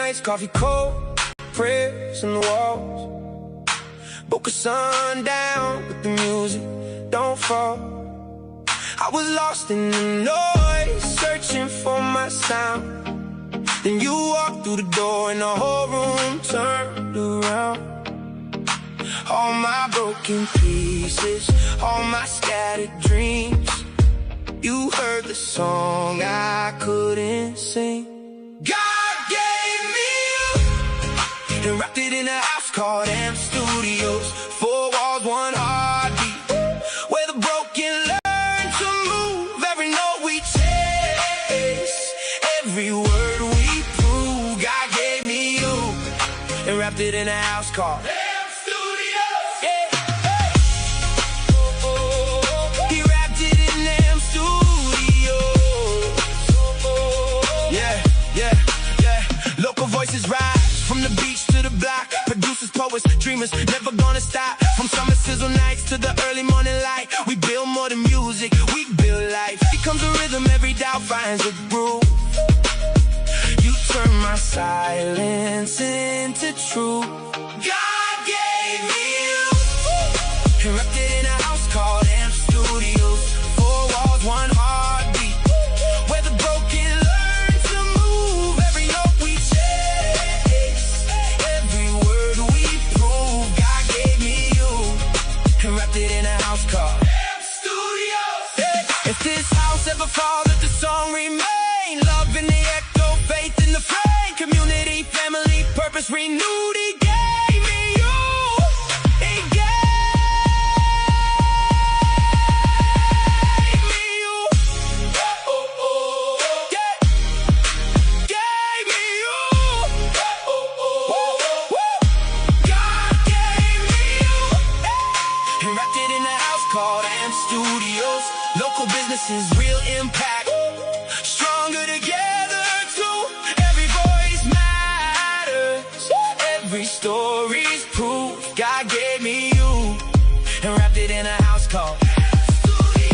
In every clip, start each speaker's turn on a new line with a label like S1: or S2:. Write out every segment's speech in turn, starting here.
S1: nights, coffee cold, prayers on the walls. Broke a sun down, but the music don't fall. I was lost in the noise, searching for my sound. Then you walked through the door and the whole room turned around. All my broken pieces, all my scattered dreams. You heard the song I couldn't sing. God gave me you and wrapped it in a house called M Studios. 4 walls, 1 heartbeat, where the broken learn to move. Every note we chase, every word we prove. God gave me you and wrapped it in a house called M Studios. Yeah. Hey. He wrapped it in M Studios. Yeah, yeah, yeah. Local voices rise from the beach to the block. Producers, poets, dreamers, never gonna stop. From summer sizzle nights to the early morning light. We build more than music, we build life. Becomes a rhythm, every doubt finds a groove. You turn my silence into truth. God gave me you and wrapped it in a house called M Studios. 4 walls, 1 heartbeat, where the broken learn to move. Every note we chase, every word we prove. God gave me you and wrapped it in a house called M Studios. Yeah. If this house ever falls, let the song remain. Love in the echo, faith in the flame. Community, family, purpose renewed. He gave me you. He gave me you. Yeah. Gave me you. God gave me you. And wrapped it in a house called M Studios. Local businesses, real impact. Stronger together too. Every voice matters. Every story's proof. God gave me you and wrapped it in a house called Studios.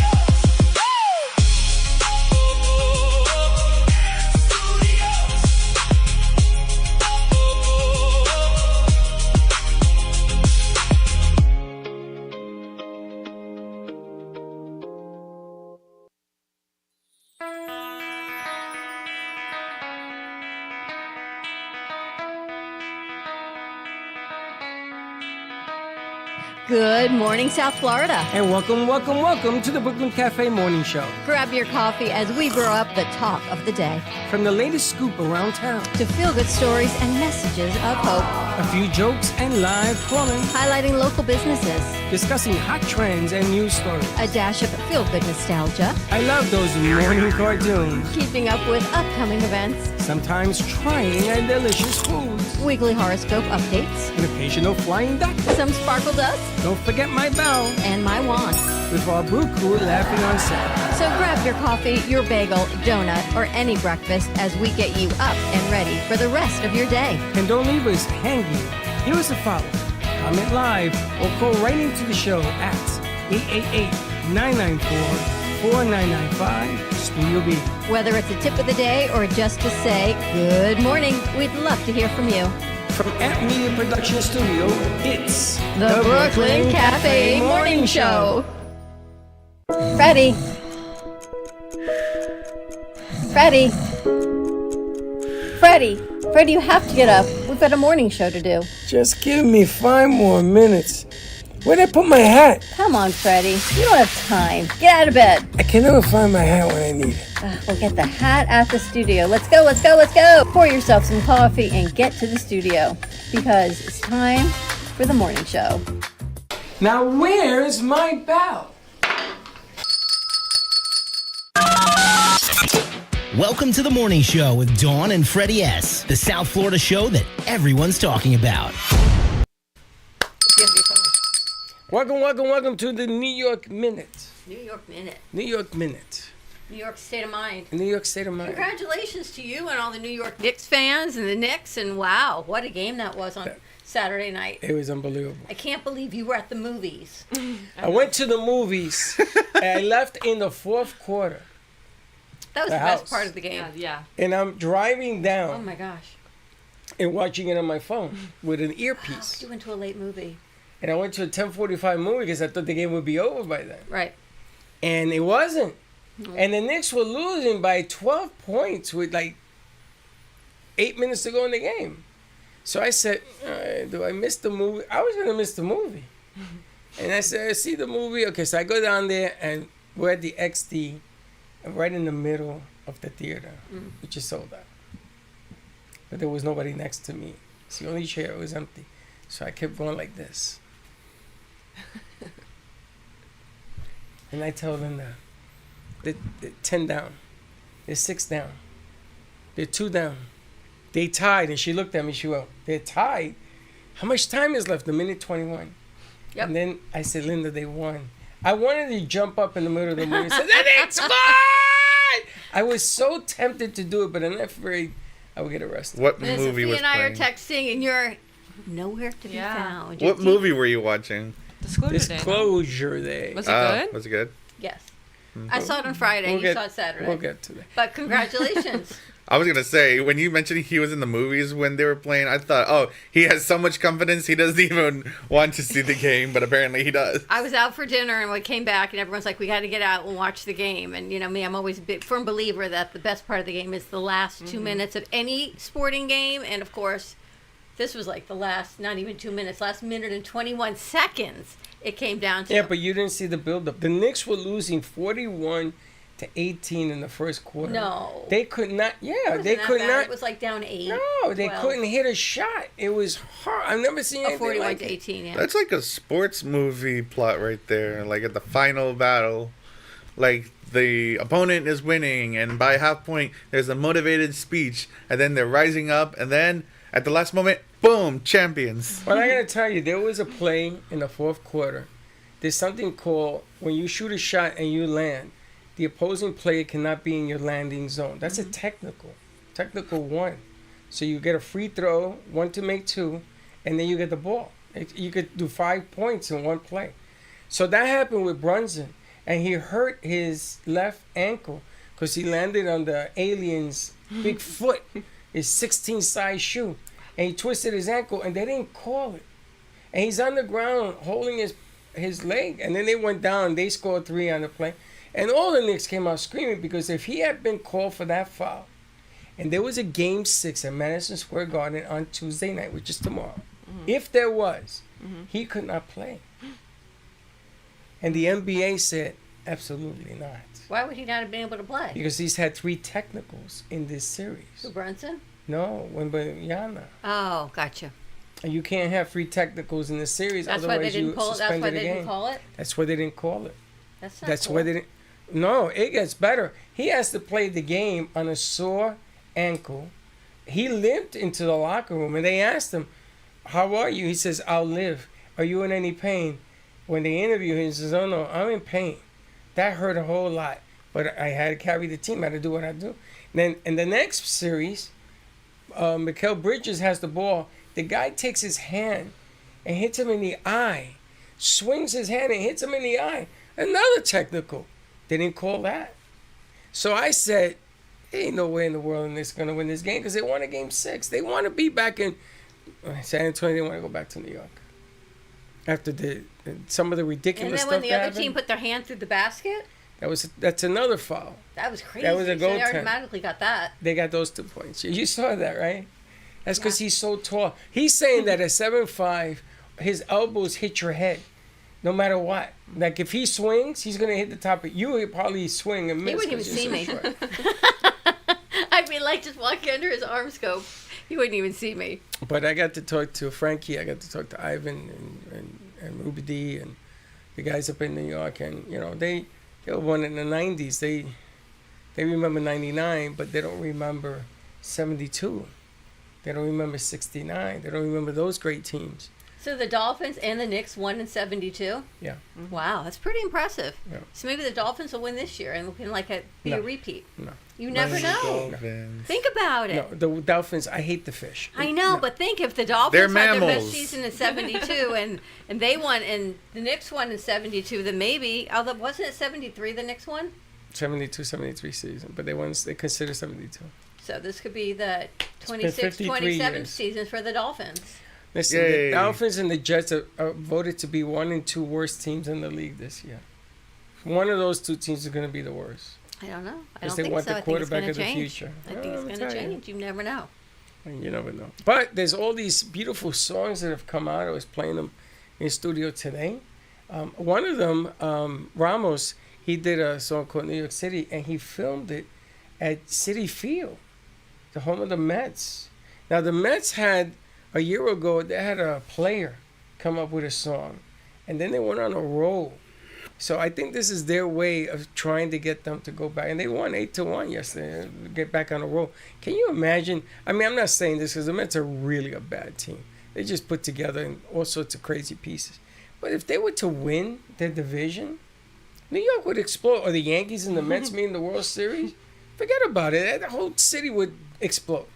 S2: Good morning, South Florida.
S3: And welcome to the Brooklyn Cafe Morning Show.
S2: Grab your coffee as we brew up the talk of the day.
S3: From the latest scoop around town,
S2: To feel-good stories and messages of hope.
S3: a few jokes and live calling,
S2: Highlighting local businesses.
S3: discussing hot trends and news stories.
S2: A dash of feel-good nostalgia.
S3: I love those morning cartoons.
S2: Keeping up with upcoming events.
S3: Sometimes trying a delicious foods.
S2: Weekly horoscope updates.
S3: An occasional flying duck.
S2: Some sparkle dust.
S3: Don't forget my bell.
S2: And my wand.
S3: With our Brew Crew laughing on set.
S2: So grab your coffee, your bagel, donut, or any breakfast as we get you up and ready for the rest of your day.
S3: And don't leave us hanging. Here is a follow. Comment live or call right into the show at 888-994-4995 Studio B.
S2: Whether it's a tip of the day or just to say good morning, we'd love to hear from you.
S3: From Amp Media Production Studio, it's
S2: The Brooklyn Cafe Morning Show. Freddy. Freddy. Freddy, you have to get up. We've got a morning show to do.
S3: Just give me 5 more minutes. Where'd I put my hat?
S2: Come on, Freddy. You don't have time. Get out of bed.
S3: I can never find my hat when I need it.
S2: We'll get the hat at the studio. Let's go. Pour yourself some coffee and get to the studio because it's time for the morning show.
S3: Now where's my bell?
S4: Welcome to the morning show with Dawn and Freddy S., the South Florida show that everyone's talking about.
S3: Welcome to the New York Minute.
S2: New York Minute.
S3: New York Minute.
S2: New York State of Mind.
S3: New York State of Mind.
S2: Congratulations to you and all the New York Knicks fans and the Knicks. And wow, what a game that was on Saturday night.
S3: It was unbelievable.
S2: I can't believe you were at the movies.
S3: I went to the movies and I left in the 4th quarter.
S2: That was the best part of the game.
S5: Yeah.
S3: And I'm driving down.
S2: Oh my gosh.
S3: and watching it on my phone with an earpiece.
S2: You went to a late movie.
S3: And I went to a 10:45 movie because I thought the game would be over by then.
S2: Right.
S3: And it wasn't. And the Knicks were losing by 12 points with like 8 minutes to go in the game. So I said, do I miss the movie? I was going to miss the movie. And I said, I see the movie. Okay, so I go down there and we're at the XD right in the middle of the theater, which is sold out. But there was nobody next to me. It's the only chair was empty. So I kept going like this. And I tell them that they're 10 down. They're 6 down. They're 2 down. They tied. And she looked at me. She went, they're tied? How much time is left? 1:21. Yep. And then I said, Linda, they won. I wanted to jump up in the middle of the movie and say, the Knicks won! I was so tempted to do it, but I'm afraid I would get arrested.
S5: What movie was
S2: Sophie and I
S5: playing?
S2: are texting, and you're nowhere to be found.
S5: What movie were you watching?
S3: Disclosure Day.
S6: Was it good?
S5: Was it good?
S2: Yes. I saw it on Friday. You saw it Saturday.
S3: We'll get to that.
S2: But congratulations.
S5: I was going to say, when you mentioned he was in the movies when they were playing, I thought, oh, he has so much confidence he doesn't even want to see the game, but apparently he does.
S2: I was out for dinner and we came back and everyone's like, we got to get out and watch the game. And, you know, me, I'm always a big firm believer that the best part of the game is the last 2 minutes of any sporting game. And, of course, this was like the last, not even 2 minutes, last minute and 21 seconds it came down to.
S3: Yeah, but you didn't see the build-up. The Knicks were losing 41-18 in the first quarter.
S2: No.
S3: They could not. Yeah, they could not.
S2: It was like down 8.
S3: No, they
S2: 12.
S3: couldn't hit a shot. It was hard. I've never seen anything
S2: 41
S3: like
S2: to
S3: it.
S2: 18, yeah.
S5: That's like a sports movie plot right there. Like at the final battle, like the opponent is winning, and by half point, there's a motivated speech, and then they're rising up, and then at the last moment, boom, champions.
S3: But I gotta tell you, there was a play in the fourth quarter. There's something called when you shoot a shot and you land, the opposing player cannot be in your landing zone. That's a technical one. So you get a free throw, 1 to make 2, and then you get the ball. You could do 5 points in one play. So that happened with Brunson, and he hurt his left ankle because he landed on the alien's big foot, his 16-size shoe, and he twisted his ankle, and they didn't call it. And he's on the ground holding his leg, and then they went down. They scored 3 on the play. And all the Knicks came out screaming because if he had been called for that foul, and there was a Game 6 at Madison Square Garden on Tuesday night, which is tomorrow, if there was, he could not play. And the NBA said, absolutely not.
S2: Why would he not have been able to play?
S3: Because he's had 3 technicals in this series.
S2: Who, Brunson?
S3: No, Wembanyama.
S2: Oh, gotcha.
S3: And you can't have 3 technicals in this series,
S2: That's why they
S3: otherwise
S2: didn't
S3: you
S2: call it. That's
S3: suspended
S2: why
S3: the
S2: they
S3: game.
S2: didn't call it.
S3: That's why they didn't call it.
S2: That's
S3: That's
S2: cool.
S3: why they didn't. No, it gets better. He has to play the game on a sore ankle. He limped into the locker room, and they asked him, "How are you?" He says, "I'll live." "Are you in any pain?" When they interview him, he says, "Oh no, I'm in pain. That hurt a whole lot, but I had to carry the team. I had to do what I do." Then in the next series, Mikal Bridges has the ball. The guy takes his hand and hits him in the eye, swings his hand and hits him in the eye. Another technical. They didn't call that. So I said, there ain't no way in the world they're going to win this game because they won a Game 6. They want to be back in San Antonio. They want to go back to New York. After some of the ridiculous stuff.
S2: And then when the other team put their hand through the basket?
S3: That's another foul.
S2: That was crazy.
S3: That was a goal
S2: So they
S3: attempt.
S2: automatically got that.
S3: They got those 2 points. You saw that, right? That's because he's so tall. He's saying that at 7'5", his elbows hit your head, no matter what. Like if he swings, he's gonna hit the top of you. He'd probably swing and miss.
S2: He wouldn't even
S3: 'cause
S2: see
S3: you're
S2: me.
S3: so short.
S2: I'd be like just walking under his arm scope. He wouldn't even see me.
S3: But I got to talk to Frankie. I got to talk to Ivan and Ruby D and the guys up in New York. And you know they were born in the '90s. They remember '99, but they don't remember '72. They don't remember '69. They don't remember those great teams.
S2: So the Dolphins and the Knicks won in '72?
S3: Yeah.
S2: Wow, that's pretty impressive.
S3: Yeah.
S2: So maybe the Dolphins will win this year and can be a repeat.
S3: No.
S2: You never know.
S5: Dolphins.
S2: Think about it.
S3: No, the Dolphins, I hate the fish.
S2: I know,
S3: No.
S2: but think if the Dolphins
S5: They're
S2: had their best
S5: mammals.
S2: season in '72 and they won and the Knicks won in '72, then maybe, although wasn't it '73 the Knicks won?
S3: 72, 73 season, but they consider 72.
S2: So this could be the 26th,
S3: 53
S2: 27th
S3: years.
S2: season for the Dolphins.
S3: Listen,
S5: Yay.
S3: the Dolphins and the Jets are voted to be 1 and 2 worst teams in the league this year. One of those two teams is going to be the worst.
S2: I don't know. I
S3: Because
S2: don't
S3: they
S2: think
S3: want
S2: so.
S3: the
S2: I think it's
S3: quarterback
S2: going
S3: of
S2: to
S3: the
S2: change.
S3: future.
S2: I think
S3: Well,
S2: it's
S3: let me
S2: going to
S3: tell you.
S2: change. You never know.
S3: You never know. But there's all these beautiful songs that have come out. I was playing them in studio today. One of them, Ramos, he did a song called New York City, and he filmed it at Citi Field, the home of the Mets. Now, the Mets had, a year ago, they had a player come up with a song, and then they went on a roll. So I think this is their way of trying to get them to go back. And they won 8-1 yesterday, get back on a roll. Can you imagine? I mean, I'm not saying this because the Mets are really a bad team. They just put together in all sorts of crazy pieces. But if they were to win their division, New York would explode. Or the Yankees and the Mets meet in the World Series. Forget about it. The whole city would explode.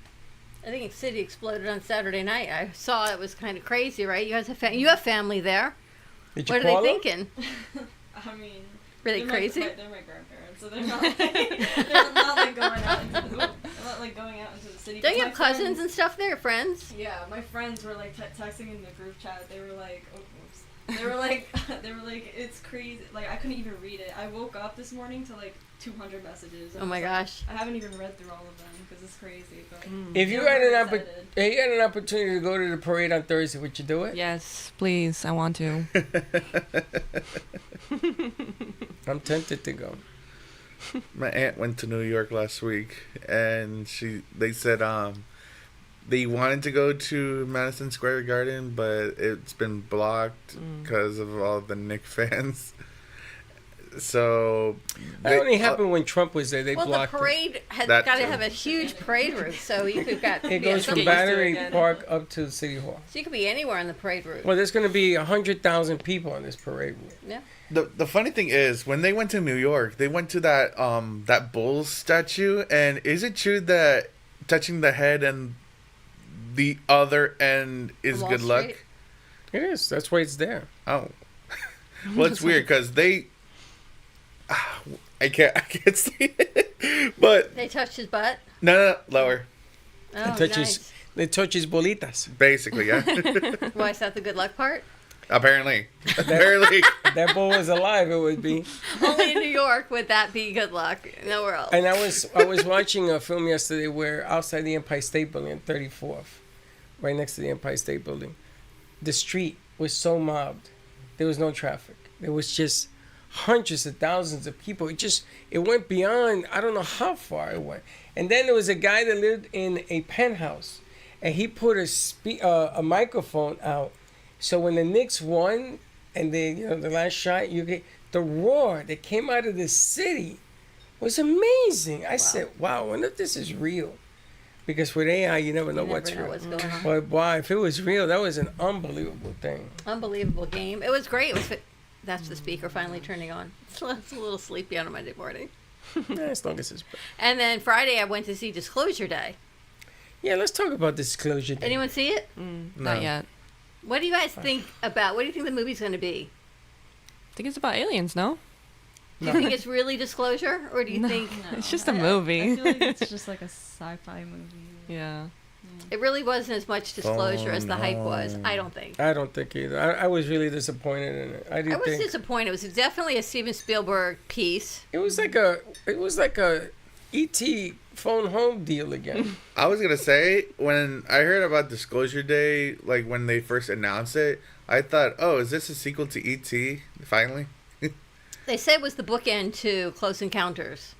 S2: I think City exploded on Saturday night. I saw it was kind of crazy, right? You guys have you have family there.
S3: Did you
S2: What are they
S3: call them?
S2: thinking?
S6: I mean,
S2: Were they
S6: they're
S2: crazy?
S6: They're my grandparents, so they're not like, they're not like going out into the, they're not like going out into the city.
S2: Don't
S6: But
S2: you
S6: my
S2: have cousins
S6: friends-
S2: and stuff there, friends?
S6: Yeah, my friends were like texting in the group chat. They were like, oh, whoops. They were like, it's crazy. Like I couldn't even read it. I woke up this morning to like 200 messages. and
S2: Oh my
S6: I was
S2: gosh.
S6: like, I haven't even read through all of them because it's crazy. But
S3: If you
S6: they're
S3: had
S6: very
S3: an
S6: excited.
S3: if you had an opportunity to go to the parade on Thursday, would you do it?
S7: Yes, please. I want to.
S3: I'm tempted to go.
S5: My aunt went to New York last week, and they said they wanted to go to Madison Square Garden, but it's been blocked because of all the Knicks fans. So
S3: That only happened when Trump was there. They
S2: Well, the
S3: blocked it.
S2: parade has
S5: That
S2: got to
S5: too.
S2: have a huge parade route, so you could got.
S3: It goes from
S7: get used to it
S3: Battery
S7: again.
S3: Park up to City Hall.
S2: So you could be anywhere on the parade route.
S3: Well, there's going to be 100,000 people on this parade route.
S2: Yeah.
S5: the funny thing is, when they went to New York, they went to that bull statue, and is it true that touching the head and the other end is
S2: Wall
S5: good luck?
S2: Street?
S3: It is. That's why it's there.
S5: Oh, well, it's weird because they. I can't see it, but
S2: They touched his butt.
S5: no, lower.
S2: Oh,
S3: touches- They touch his bolitas.
S5: Basically, yeah.
S2: nice. Why is that the good luck part?
S5: Apparently.
S3: If that bull was alive, it would be.
S2: Only in New York would that be good luck. Nowhere else.
S3: And I was watching a film yesterday where outside the Empire State Building on 34th, right next to the Empire State Building, the street was so mobbed. There was no traffic. There was just hundreds of thousands of people. It went beyond, I don't know how far it went. And then there was a guy that lived in a penthouse, and he put a microphone out. So when the Knicks won, and the last shot, the roar that came out of the city was amazing. I said, wow, I wonder if this is real. Because with AI, you never know
S2: You
S3: what's
S2: never know
S3: real.
S2: what's going on.
S3: But wow, if it was real, that was an unbelievable thing.
S2: Unbelievable game. It was great. That's the speaker finally turning on. It's a little sleepy on a Monday morning.
S3: As long as it's.
S2: And then Friday, I went to see Disclosure Day.
S3: Yeah, let's talk about Disclosure Day.
S2: Anyone see it?
S7: Not yet.
S2: What do you guys think about? What do you think the movie's going to be?
S7: I think it's about aliens, no?
S2: Do you think it's really Disclosure, or do you think
S7: It's just a
S6: I
S7: movie.
S6: feel like it's just like a sci-fi movie.
S7: Yeah.
S2: it really wasn't as much disclosure as the hype was? I don't think.
S3: I don't think either. I was really disappointed in it. I
S2: I
S3: didn't
S2: was
S3: think
S2: disappointed. It was definitely a Steven Spielberg piece.
S3: it was like a ET phone home deal again.
S5: I was gonna say, when I heard about Disclosure Day, like when they first announced it, I thought, oh, is this a sequel to E.T. finally?
S2: They said it was the bookend to Close Encounters.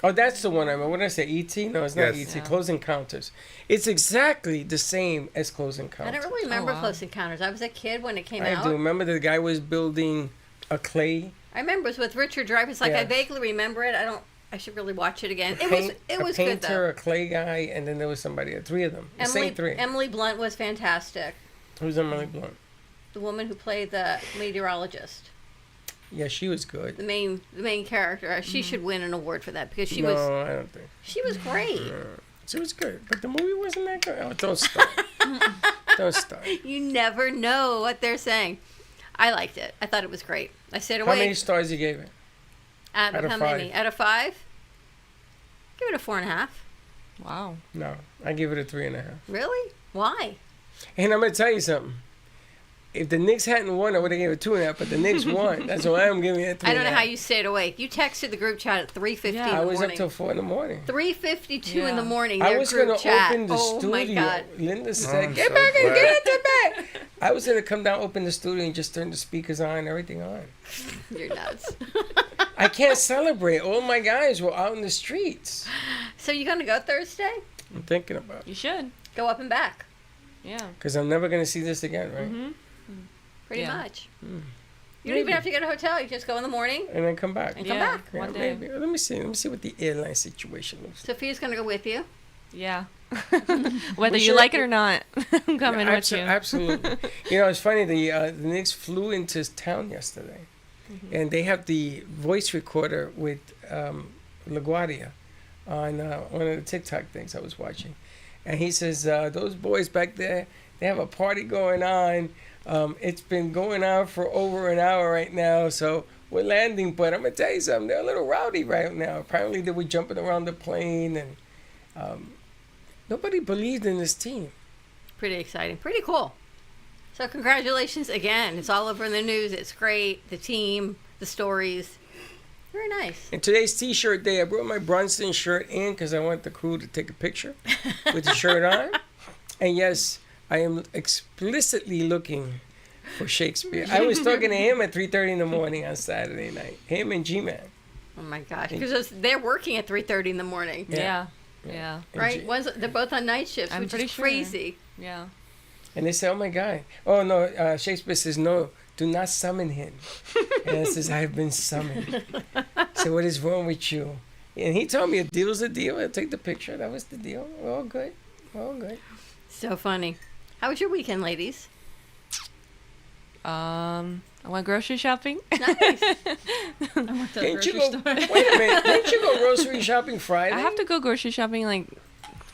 S3: Oh, that's the one I meant. What did I say? E.T.? No, it's not
S5: Yes.
S3: E.T.
S7: Yeah.
S3: Close Encounters. It's exactly the same as Close
S2: I
S3: Encounters.
S2: don't really remember
S7: wow.
S2: Close Encounters. I was a kid when it came
S3: I
S2: out.
S3: do. Remember the guy was building a clay
S2: I remember it was with Richard Dreyfuss. I
S3: Yes.
S2: vaguely remember it. I should really watch it again. It was
S3: a
S2: good though.
S3: painter, a clay guy, and then there was somebody. Three of them. The same three.
S2: Emily Blunt was fantastic.
S3: Who's Emily Blunt?
S2: The woman who played the meteorologist,
S3: Yeah, she was good.
S2: the main character. She should win an award for that because she
S3: no,
S2: was
S3: I don't think.
S2: great.
S3: She was good, but the movie wasn't that good. Oh, don't start. Don't start.
S2: You never know what they're saying. I liked it. I thought it was great. I stayed
S3: How many
S2: awake.
S3: stars you gave it?
S2: Out
S3: out
S2: of
S3: of
S2: how
S3: five?
S2: many? Out of 5? Give it a 4.5.
S7: Wow.
S3: No, I give it a 3.5.
S2: Really? Why?
S3: And I'm gonna tell you something. If the Knicks hadn't won, I would have given it 2.5. But the Knicks won. That's why I'm giving it 3.5.
S2: I don't know how you stayed awake. You texted the group chat at 3:50
S7: Yeah.
S2: in the
S3: I was
S2: morning.
S3: up till 4 in the morning.
S2: 3:52 in the
S7: Yeah.
S2: morning.
S3: I
S2: Their
S3: was
S2: group
S3: gonna
S2: chat.
S3: open the
S2: Oh
S3: studio.
S2: my God.
S3: Linda said,
S5: I'm
S3: "Get
S5: so
S3: back and
S5: glad.
S3: get into bed." I was gonna come down, open the studio, and just turn the speakers on, everything on.
S2: You're nuts.
S3: I can't celebrate. All my guys were out in the streets.
S2: So you gonna go Thursday?
S3: I'm thinking about it
S7: You should.
S2: Go up and back.
S7: Yeah.
S3: because I'm never gonna see this again, right?
S7: Mm-hmm.
S2: Pretty
S7: Yeah.
S2: much. You don't even have to get a hotel. You just go in the morning
S3: And then come back.
S2: and come
S7: Yeah.
S2: back.
S3: Yeah,
S7: One day.
S3: maybe. Let me see. Let me see what the airline situation looks like.
S2: Sophia's gonna go with you.
S7: Yeah. Whether
S3: We
S7: you
S3: should-
S7: like it or not, I'm coming
S3: Yeah,
S7: with you.
S3: Absolutely. You know, it's funny. The Knicks flew into town yesterday, and they have the voice recorder with LaGuardia on one of the TikTok things I was watching, and he says those boys back there, they have a party going on. It's been going on for over an hour right now, so we're landing. But I'm gonna tell you something. They're a little rowdy right now. Apparently, they were jumping around the plane, and nobody believed in this team.
S2: Pretty exciting. Pretty cool. So congratulations again. It's all over in the news. It's great. The team, the stories. Very nice.
S3: And today's T-shirt day, I brought my Brunson shirt in because I want the crew to take a picture with the shirt on. And yes, I am explicitly looking for Shakespeare. I was talking to him at 3:30 in the morning on Saturday night. Him and G-Man.
S2: Oh my gosh. Because they're working at 3:30 in the morning.
S7: Yeah. Yeah.
S3: And
S2: Right?
S3: G-
S2: They're both on night shifts,
S7: I'm
S2: which
S7: pretty
S2: is
S7: sure.
S2: crazy.
S7: Yeah.
S3: And they say, "Oh my God! Oh no!" Shakespeare says, "No, do not summon him." And I says, "I have been summoned." So what is wrong with you? And he told me a deal's a deal. I'll take the picture. That was the deal. We're all good. We're all good.
S2: So funny. How was your weekend, ladies?
S7: I went grocery shopping.
S2: Nice.
S6: I worked at a
S3: Didn't you
S6: grocery
S3: go?
S6: store.
S3: Wait a minute! Didn't you go grocery shopping Friday?
S7: I have to go grocery shopping like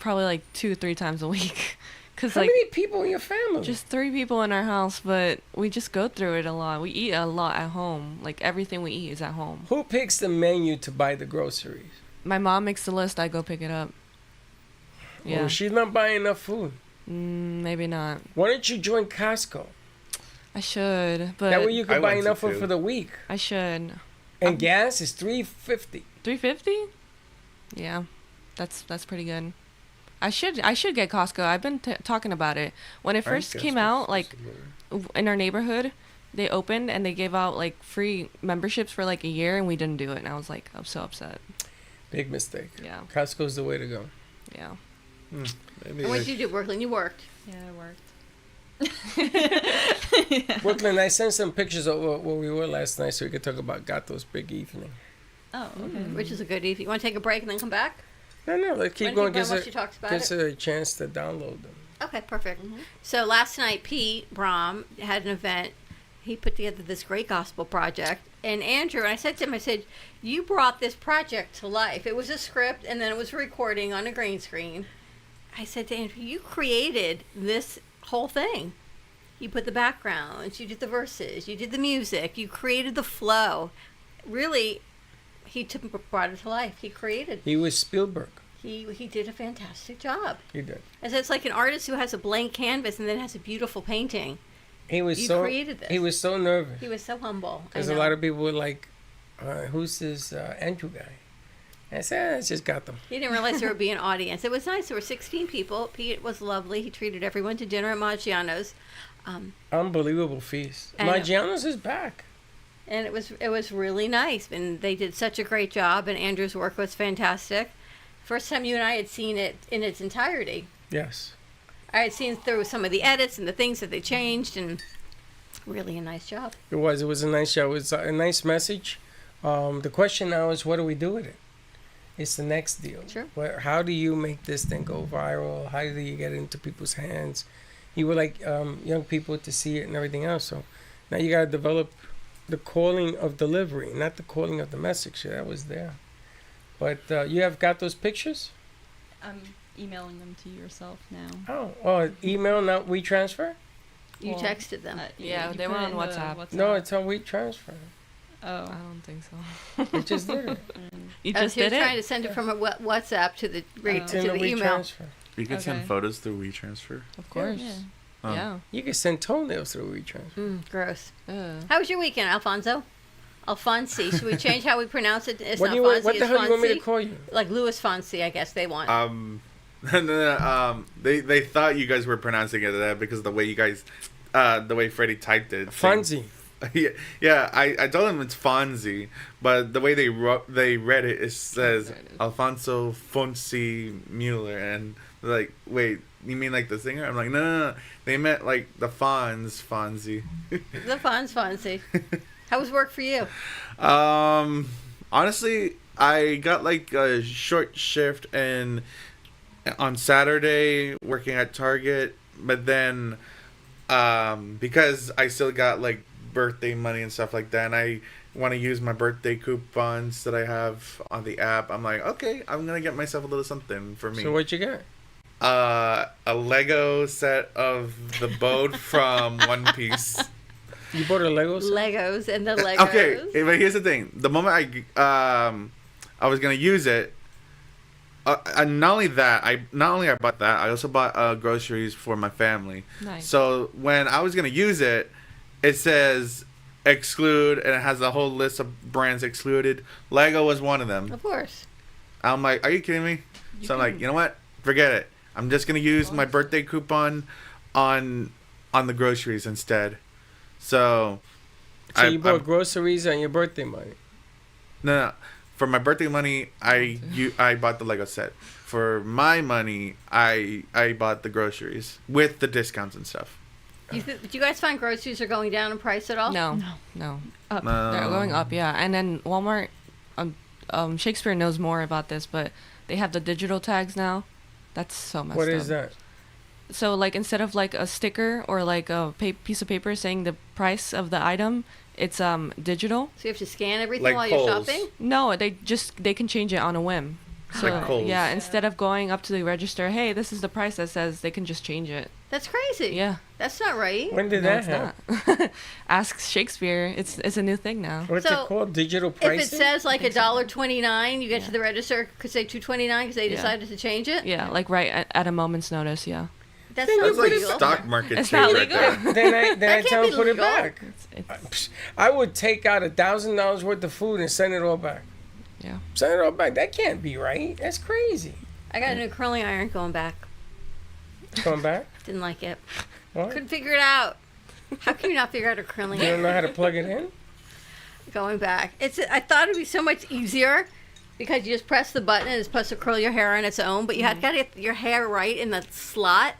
S7: probably like 2-3 times a week. Cause
S3: How
S7: like
S3: many people in your family?
S7: just 3 people in our house, but we just go through it a lot. We eat a lot at home. Like everything we eat is at home.
S3: Who picks the menu to buy the groceries?
S7: My mom makes the list. I go pick it up. Yeah.
S3: Well, she's not buying enough food.
S7: Maybe not.
S3: Why don't you join Costco?
S7: I should, but
S3: That way you
S5: I
S3: can buy
S5: went to
S3: enough food
S5: too.
S3: for the week.
S7: I should.
S3: And gas is $3.50.
S7: $3.50? Yeah, that's pretty good. I should get Costco. I've been talking about it. When it first came out, like in our neighborhood, they opened and they gave out like free memberships for like a year, and we didn't do it. And I was like, I'm so upset.
S3: Big mistake.
S7: Yeah,
S3: Costco's the way to go.
S7: yeah.
S5: Maybe
S2: And what did you do, Brooklyn? You worked.
S6: Yeah, I worked.
S3: Brooklyn, I sent some pictures of where we were last night so we could talk about Gato's big evening.
S6: Oh, okay.
S2: Which is a good evening. You want to take a break and then come back?
S3: No, let's keep
S2: Wanna
S3: going.
S2: keep going while
S3: Gives
S2: she talks about
S3: gives
S2: it?
S3: her a chance to download them.
S2: Okay, perfect. So last night, Pete Brom had an event. He put together this great gospel project. And Andrew, and I said to him, I said, you brought this project to life. It was a script, and then it was a recording on a green screen. I said to Andrew, you created this whole thing. You put the backgrounds, you did the verses, you did the music, you created the flow. Really, brought it to life. He created.
S3: He was Spielberg.
S2: He did a fantastic job.
S3: He did.
S2: As it's like an artist who has a blank canvas and then has a beautiful painting.
S3: He was
S2: You
S3: so
S2: created this.
S3: He was so nervous
S2: He was so humble.
S3: because a lot of people were like, "Who's this Andrew guy?" I said, "I just got them."
S2: He didn't realize there would be an audience. It was nice. There were 16 people. Pete was lovely. He treated everyone to dinner at Maggiano's.
S3: Unbelievable feast.
S2: I know.
S3: Maggiano's is back.
S2: And it was really nice. And they did such a great job. And Andrew's work was fantastic. First time you and I had seen it in its entirety.
S3: Yes.
S2: I had seen through some of the edits and the things that they changed. And really a nice job.
S3: It was. It was a nice show. It was a nice message. The question now is, what do we do with it? It's the next deal.
S2: Sure.
S3: How do you make this thing go viral? How do you get it into people's hands? You would like young people to see it and everything else. So now you got to develop the calling of delivery, not the calling of the message. That was there. But you have got those pictures?
S6: I'm emailing them to yourself now.
S3: Oh, email, not WeTransfer?
S2: You
S6: Well,
S2: texted them.
S7: Yeah,
S6: you
S7: they
S6: put
S7: were
S6: it
S7: on
S6: in the
S7: WhatsApp.
S3: No, it's on WeTransfer.
S7: I don't think so.
S3: It just did it.
S7: You
S2: Oh,
S7: just
S2: so you're
S7: did
S2: trying
S7: it?
S2: to send it from a WhatsApp to the
S3: It's in
S2: to
S3: the
S2: the email.
S3: WeTransfer.
S5: You can send
S7: Okay.
S5: photos through WeTransfer.
S7: Of course.
S5: Oh.
S7: Yeah.
S3: You can send toenails through WeTransfer.
S2: Gross.
S7: Ugh.
S2: How was your weekend, Alfonso? Alfonsi. Should we change how we pronounce it? It's
S3: What
S2: not
S3: do you want?
S2: Fonzie,
S3: What the
S2: it's
S3: hell do you want me to
S2: Fonzie.
S3: call you?
S2: Like Louis Fonsi, I guess they want.
S5: They thought you guys were pronouncing it that because of the way you guys, the way Freddie typed it.
S3: Fonzie.
S5: Yeah, I told him it's Fonzie, but the way they read it, it says
S7: There it is.
S5: Alfonso Fonsi Mueller, and they're like, wait, you mean like the singer? I'm like, no. They meant like the Fonzie.
S2: The Fonsi. How was work for you?
S5: Honestly, I got like a short shift and on Saturday working at Target, but then because I still got like birthday money and stuff like that, and I want to use my birthday coupons that I have on the app, I'm like, okay, I'm gonna get myself a little something for me.
S3: So what you got?
S5: A Lego set of the boat from One Piece.
S3: You bought a Lego set?
S2: Legos and the Legos.
S5: Okay, but here's the thing: the moment I was gonna use it, and not only I bought that, I also bought groceries for my family.
S7: Nice.
S5: So when I was gonna use it, it says exclude, and it has a whole list of brands excluded. Lego was one of them.
S2: Of course.
S5: I'm like, are you kidding me? So I'm like, you know what? Forget it. I'm just gonna use my birthday coupon on the groceries instead. So
S3: You bought groceries on your birthday money.
S5: No. For my birthday money, I bought the Lego set. For my money, I bought the groceries with the discounts and stuff.
S2: Do you guys find groceries are going down in price at all?
S7: No. Up. They're going up, yeah. And then Walmart, Shakespeare knows more about this, but they have the digital tags now. That's so messed up.
S3: What is that?
S7: So, like, instead of, like, a sticker or, like, a piece of paper saying the price of the item, it's digital.
S2: So you have to scan everything
S5: Like
S2: while
S5: Kohl's.
S2: you're shopping?
S7: No, they can change it on a whim. So,
S5: Like Kohl's.
S7: yeah, instead of going up to the register, hey, this is the price that says, they can just change it.
S2: That's crazy.
S7: Yeah.
S2: That's not right.
S3: When did
S7: No,
S3: that
S7: it's
S3: happen?
S7: not. Ask Shakespeare. It's a new thing now.
S3: What's
S2: So,
S3: it called? Digital
S2: If
S3: pricing?
S2: it says like $1.29, you get to the register, could say $2.29 because they
S7: Yeah.
S2: decided to change it?
S7: Yeah, like right at a moment's notice, yeah.
S2: That's
S3: Then
S2: not
S3: you
S5: That's like
S2: legal.
S5: stock market
S7: It's
S5: shit
S7: not
S5: right
S7: legal.
S5: there.
S3: then I
S2: That
S3: tell
S2: can't
S3: them put
S2: be
S3: it
S2: legal.
S3: back.
S7: It's
S3: I would take out $1,000 worth of food and send it all back.
S7: yeah.
S3: Send it all back. That can't be right. That's crazy.
S2: I got a new curling iron going back.
S3: Come back.
S2: Didn't like it.
S3: What?
S2: Couldn't figure it out. How can you not figure out a curling
S3: You don't
S2: iron
S3: know how to plug it in?
S2: going back? I thought it'd be so much easier because you just press the button and it's supposed to curl your hair on its own, but you have got to get your hair right in the slot.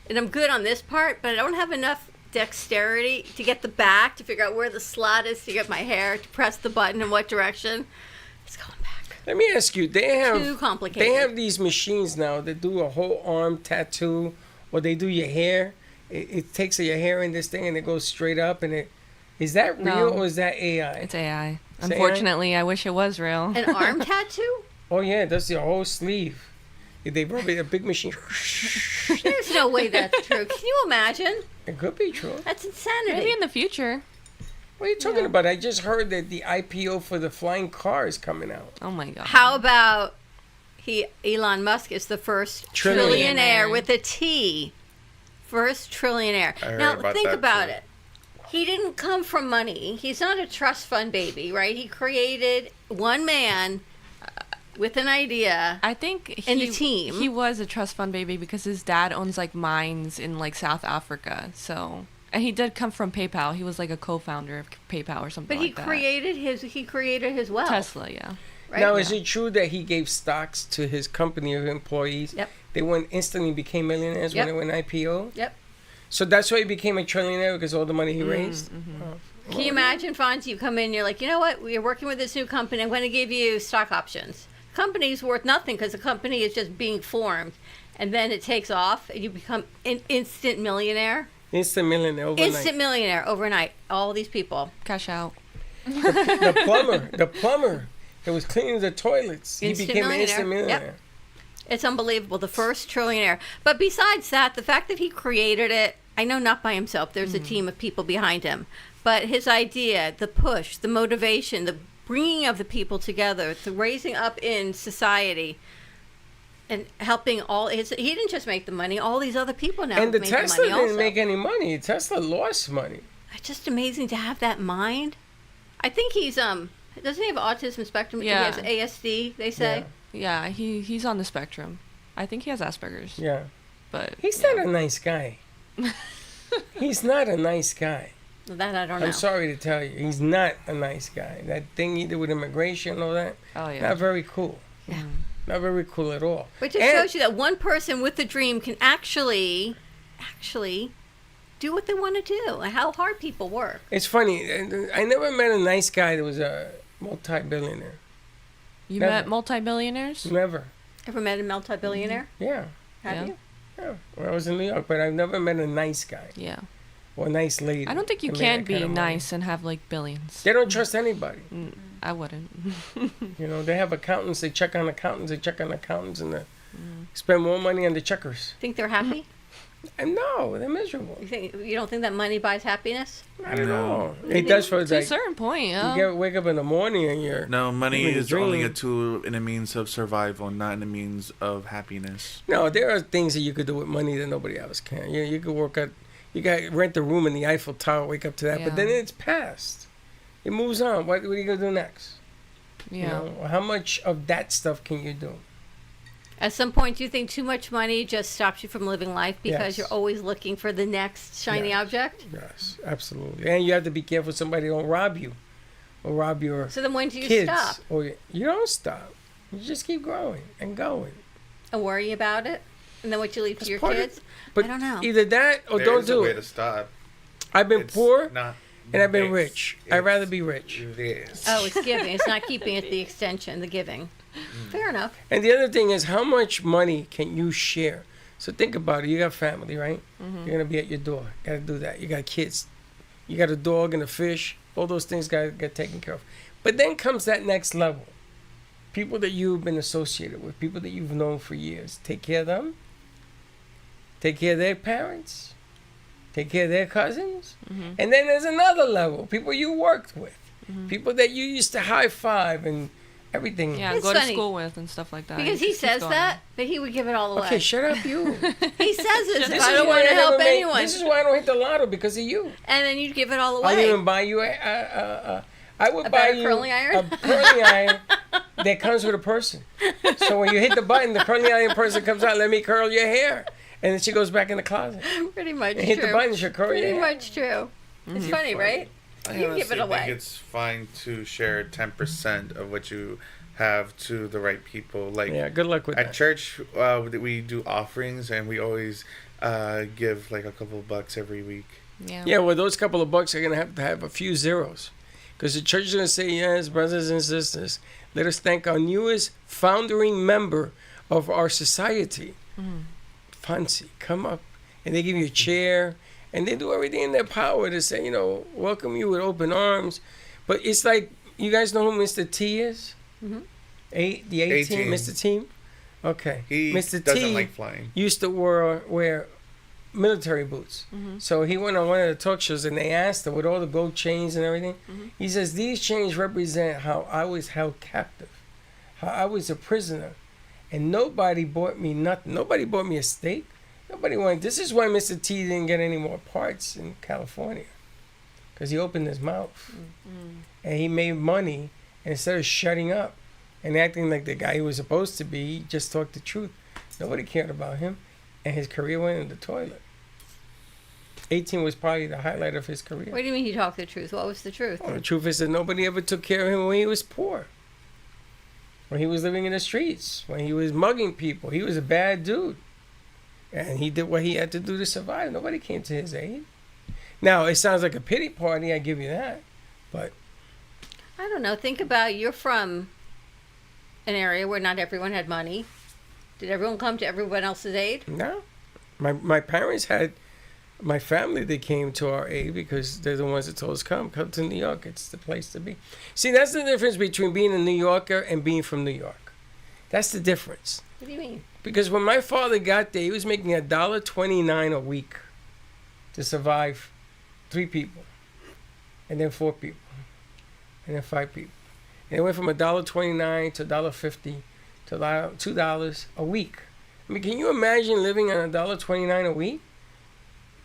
S2: And I'm good on this part, but I don't have enough dexterity to get the back to figure out where the slot is to get my hair to press the button in what direction. It's going back.
S3: Let me ask you. They have
S2: Too complicated.
S3: They have these machines now that do a whole arm tattoo, or they do your hair. It takes your hair in this thing and it goes straight up. And is that real
S7: No.
S3: or is that AI?
S7: It's AI.
S3: It's AI?
S7: Unfortunately, I wish it was real.
S2: An arm tattoo?
S3: Oh yeah, that's your whole sleeve. They rub it a big machine.
S2: There's no way that's true. Can you imagine?
S3: It could be true.
S2: That's insanity.
S7: Maybe in the future.
S3: What are you talking about? I just heard that the IPO for the flying car is coming out.
S7: Oh my god.
S2: How about Elon Musk is the first
S3: Trillionaire.
S2: trillionaire with a T. First trillionaire.
S5: I heard
S2: Now
S5: about
S2: think
S5: that,
S2: about
S5: too.
S2: it. He didn't come from money. He's not a trust fund baby, right? He created one man with an idea.
S7: I think
S2: And the team.
S7: he was a trust fund baby because his dad owns like mines in like South Africa. So, and he did come from PayPal. He was like a co-founder of PayPal or something
S2: But he
S7: like that.
S2: created his wealth.
S7: Tesla, yeah.
S2: Right?
S3: Now, is it true that he gave stocks to his company of employees?
S2: Yep.
S3: They went instantly became millionaires
S2: Yep.
S3: when they went IPO?
S2: Yep.
S3: So that's why he became a trillionaire because all the money he raised? Oh.
S2: Can you imagine, Fonz, you come in, you're like, you know what? We're working with this new company. I'm going to give you stock options. Company's worth nothing because the company is just being formed. And then it takes off and you become an instant millionaire.
S3: Instant millionaire overnight.
S2: Instant millionaire overnight. All these people.
S7: Cash out.
S3: The plumber that was cleaning the toilets.
S2: Instant
S3: he became an instant
S2: millionaire. Yep.
S3: millionaire.
S2: It's unbelievable. The first trillionaire. But besides that, the fact that he created it, I know not by himself. There's a team of people behind him. But his idea, the push, the motivation, the bringing of the people together, the raising up in society, and helping all his... He didn't just make the money. All these other people now
S3: And the
S2: make
S3: Tesla
S2: the money
S3: didn't
S2: also.
S3: make any money. Tesla lost money.
S2: It's just amazing to have that mind. I think he's... Doesn't he have autism spectrum?
S7: Yeah.
S2: He has ASD, they say.
S7: Yeah, he's on the spectrum. I think he has Asperger's.
S3: Yeah.
S7: But
S3: He's not a nice guy. He's not a nice guy.
S2: That I don't know.
S3: I'm sorry to tell you. He's not a nice guy. That thing he did with immigration and all that,
S7: Oh yeah.
S3: not very cool.
S2: Yeah.
S3: Not very cool at all.
S2: But it just shows you that one person with a dream can actually do what they want to do. How hard people work.
S3: It's funny. I never met a nice guy that was a multi-billionaire.
S7: You
S3: Never.
S7: met multi-billionaires?
S3: Never.
S2: Ever met a multi-billionaire?
S3: Yeah.
S2: Have
S7: Yeah.
S2: you?
S3: Yeah. When I was in New York, but I've never met a nice guy
S7: Yeah.
S3: or a nice lady.
S7: I don't think you
S3: that
S7: can
S3: made that
S7: be
S3: kind of money.
S7: nice and have like billions.
S3: They don't trust anybody.
S7: I wouldn't.
S3: You know, they have accountants. They check on accountants. They check on accountants, and they spend more money on the checkers.
S2: Think they're happy?
S3: And no, they're miserable.
S2: You don't think that money buys happiness?
S3: I don't know. It does for
S7: To a
S3: like
S7: certain point, yeah.
S3: you wake up in the morning and you're
S5: No, money
S3: living a
S5: is only a
S3: dream.
S5: tool in a means of survival, not in a means of happiness.
S3: No, there are things that you could do with money that nobody else can. You could work at, you got rent a room in the Eiffel Tower, wake up to that, but
S7: Yeah.
S3: then it's past. It moves on. What are you gonna do next?
S7: Yeah.
S3: You know, how much of that stuff can you do?
S2: At some point, do you think too much money just stops you from living life because
S3: Yes.
S2: you're always looking for the next shiny
S3: Yes.
S2: object?
S3: Yes, absolutely. And you have to be careful somebody don't rob you, or rob your
S2: So then when do you
S3: kids.
S2: stop
S3: Or you don't stop. You just keep growing and going.
S2: and worry about it? And then what you leave to
S3: That's
S2: your
S3: part of-
S2: kids?
S3: But
S2: I don't know.
S3: either that or
S5: There's
S3: don't do
S5: a way
S3: it.
S5: to stop.
S3: I've been
S5: It's
S3: poor
S5: not
S3: and I've been
S5: this,
S3: rich. I'd
S5: it's
S3: rather be rich.
S5: this.
S2: Oh, it's giving. It's not keeping it the extension, the giving. Fair enough.
S3: And the other thing is, how much money can you share? So think about it. You got family, right? You're gonna be at your door. Got to do that. You got kids. You got a dog and a fish. All those things got to get taken care of. But then comes that next level. People that you've been associated with, people that you've known for years. Take care of them. Take care of their parents. Take care of their cousins. And then there's another level. People you worked with. People that you used to high five and everything.
S7: Yeah,
S2: It's
S7: go
S2: funny.
S7: to school with and stuff like that.
S2: Because
S7: It
S2: he
S7: just keeps
S2: says
S7: going.
S2: that, but he would give it all away.
S3: Okay, shut up, you.
S2: He says it.
S3: This
S2: I
S3: is
S2: don't
S3: why
S2: want to
S3: I never
S2: help
S3: make-
S2: anyone.
S3: This is why I don't hit the lotto, because of you.
S2: And then you'd give it all
S3: I'll
S2: away.
S3: even buy you I would
S2: A
S3: buy
S2: better
S3: you
S2: curling iron?
S3: a curling iron that comes with a person. So when you hit the button, the curling iron person comes out, let me curl your hair. And then she goes back in the closet.
S2: Pretty much
S3: And
S2: true.
S3: hit the button, she'll curl your
S2: Pretty
S3: hair.
S2: much true. It's funny, right?
S5: I
S2: You give it
S5: honestly
S2: away.
S5: think it's fine to share 10% of what you have to the right people. Like
S3: Yeah, good luck with
S5: at
S3: that.
S5: church, we do offerings, and we always give like a couple bucks every week.
S7: Yeah.
S3: Yeah, well, those couple of bucks are going to have a few zeros. Because the church is going to say, yes, brothers and sisters, let us thank our newest founding member of our society. Fancy, come up. And they give you a chair. And they do everything in their power to say, welcome you with open arms. But it's like, you guys know who Mr. T is? The 18,
S5: 18.
S3: Mr. T? Okay.
S5: He
S3: Mr.
S5: doesn't
S3: T
S5: like flying.
S3: used to wear military boots. So he went on one of the talk shows and they asked him with all the gold chains and everything. He says, these chains represent how I was held captive, how I was a prisoner. And nobody bought me nothing. Nobody bought me a steak. Nobody wanted. This is why Mr. T didn't get any more parts in California. Because he opened his mouth. And he made money. And instead of shutting up and acting like the guy he was supposed to be, he just talked the truth. Nobody cared about him. And his career went in the toilet. 18 was probably the highlight of his career.
S2: What do you mean he talked the truth? What was the truth?
S3: Well, the truth is that nobody ever took care of him when he was poor. When he was living in the streets. When he was mugging people. He was a bad dude. And he did what he had to do to survive. Nobody came to his aid. Now, it sounds like a pity party, I give you that. But
S2: I don't know. Think about you're from an area where not everyone had money. Did everyone come to everyone else's aid?
S3: no. My parents had my family that came to our aid because they're the ones that told us, come to New York. It's the place to be. See, that's the difference between being a New Yorker and being from New York. That's the difference.
S2: What do you mean?
S3: Because when my father got there, he was making $1.29 a week. to survive 3 people, and then 4 people, and then 5 people. And it went from $1.29 to $1.50 to $2 a week. I mean, can you imagine living on $1.29 a week?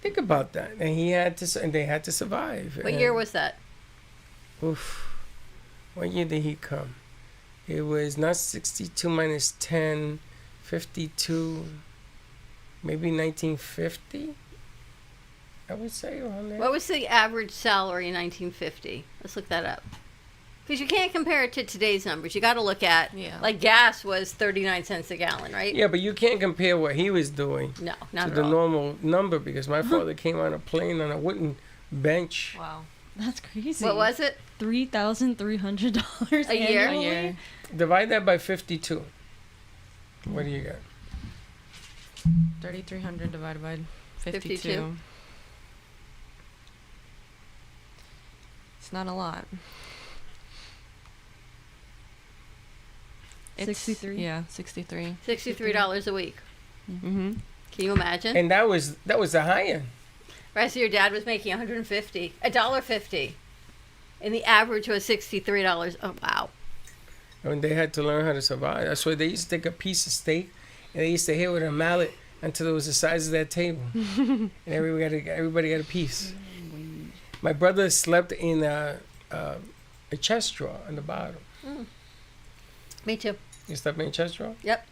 S3: Think about that. And they had to survive.
S2: What year was that?
S3: Oof. What year did he come? It was not 62 minus 10, 52, maybe 1950, I would say, around there.
S2: What was the average salary in 1950? Let's look that up. Because you can't compare it to today's numbers. You got to look at, like, gas was 39 cents a gallon, right?
S3: Yeah, but you can't compare what he was doing
S2: No, not
S3: to
S2: at
S3: the
S2: all.
S3: normal number, because my father came on a plane on a wooden bench.
S7: Wow.
S6: That's crazy.
S2: What was it?
S6: $3,300
S2: A year?
S7: A year.
S3: Divide that by 52. What do you got?
S7: 3,300 divided by 52.
S2: 52.
S7: It's not a lot.
S6: 63?
S7: Yeah, 63.
S2: $63 a week.
S7: Mm-hmm.
S2: Can you imagine?
S3: And that was the high end.
S2: Right, so your dad was making $1.50, and the average was $63. Oh, wow.
S3: And they had to learn how to survive. That's why they used to take a piece of steak and they used to hit it with a mallet until it was the size of that table. And everybody got a piece. My brother slept in a chest drawer on the bottom.
S2: Me too.
S3: You slept in a chest drawer?
S2: Yep.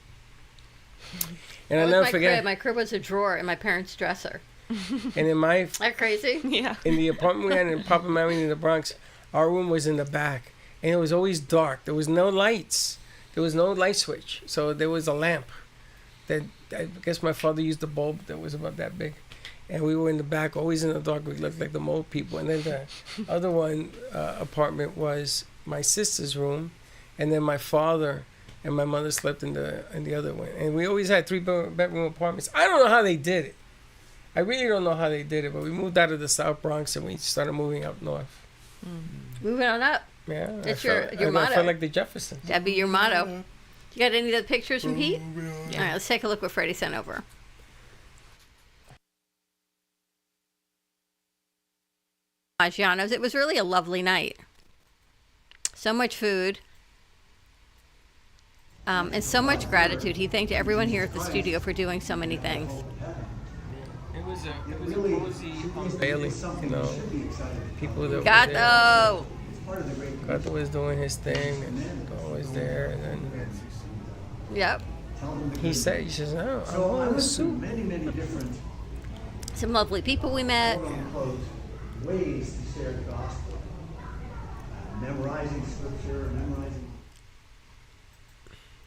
S3: And
S2: That
S3: I'll
S2: was
S3: never
S2: my
S3: forget.
S2: crib. My crib was a drawer in my parents' dresser.
S3: And in my
S2: Isn't that crazy?
S7: Yeah.
S3: in the apartment we had in Papa Mary in the Bronx, our room was in the back, and it was always dark. There was no lights. There was no light switch, so there was a lamp. That I guess my father used a bulb that was about that big, and we were in the back, always in the dark. We looked like the mole people. And then the other one apartment was my sister's room, and then my father and my mother slept in the other one. And we always had 3-bedroom apartments. I don't know how they did it. I really don't know how they did it, but we moved out of the South Bronx and we started moving up north.
S2: Moving on up.
S3: Yeah,
S2: That's
S3: I
S2: your motto.
S3: felt like the Jeffersons.
S2: That'd be your motto. You got any of the pictures from Pete? All right, let's take a look what Freddie sent over. Maggiano's. It was really a lovely night. So much food. And so much gratitude. He thanked everyone here at the studio for doing so many things.
S3: It was a cozy unveiling, you know. People that
S2: Gato!
S3: Gato was doing his thing and always there, and then
S2: Yep.
S3: he says, "Oh, I want a soup."
S2: Some lovely people we met.
S8: Ways to share the gospel. Memorizing scripture, memorizing.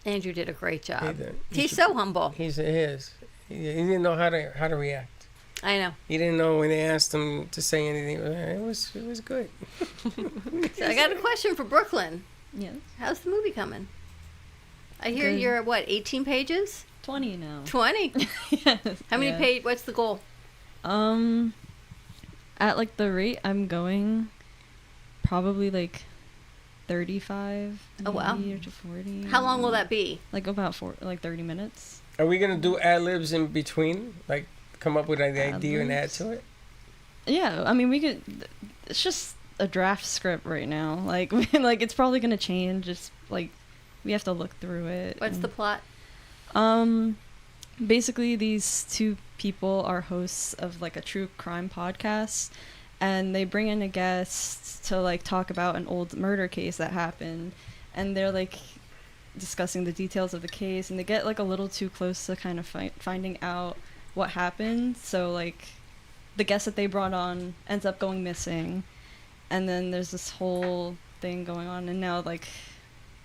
S2: Andrew did a great
S3: He
S2: job.
S3: did.
S2: He's so humble.
S3: He didn't know how to react.
S2: I know.
S3: He didn't know when they asked him to say anything. It was good.
S2: So I got a question for Brooklyn.
S6: Yes.
S2: How's the movie coming? I hear
S6: Good.
S2: you're at what, 18 pages?
S6: 20 now.
S2: 20.
S6: Yes.
S2: How many
S6: Yeah.
S2: pages? What's the goal?
S6: At like the rate I'm going, probably like 35.
S2: Oh, wow.
S6: maybe, or to 40.
S2: How long will that be?
S6: Like about 30 minutes.
S3: Are we gonna do ad libs in between? Like come up with an idea and add
S6: Ad-libs?
S3: to it?
S6: Yeah, I mean we could. It's just a draft script right now. Like like it's probably gonna change. It's like we have to look through it.
S2: What's the plot?
S6: Basically these two people are hosts of like a true crime podcast, and they bring in a guest to like talk about an old murder case that happened, and they're like discussing the details of the case, and they get like a little too close to kind of finding out what happened. So like the guest that they brought on ends up going missing, and then there's this whole thing going on, and now like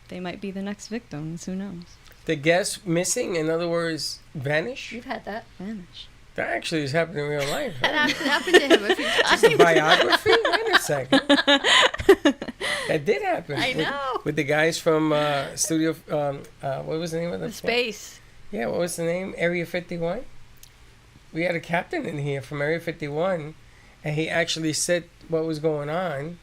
S6: they might be the next victims. Who knows?
S3: The guest missing, in other words, vanish.
S2: You've had that.
S6: Vanish.
S3: That actually has happened in real life.
S2: That happened to him a few
S3: Just a
S2: times.
S3: biography? Wait a second. That did happen.
S2: I know.
S3: With the guys from Studio, what was the name of the
S2: Space.
S3: Yeah, what was the name? Area 51? We had a captain in here from Area 51, and he actually said what was going on,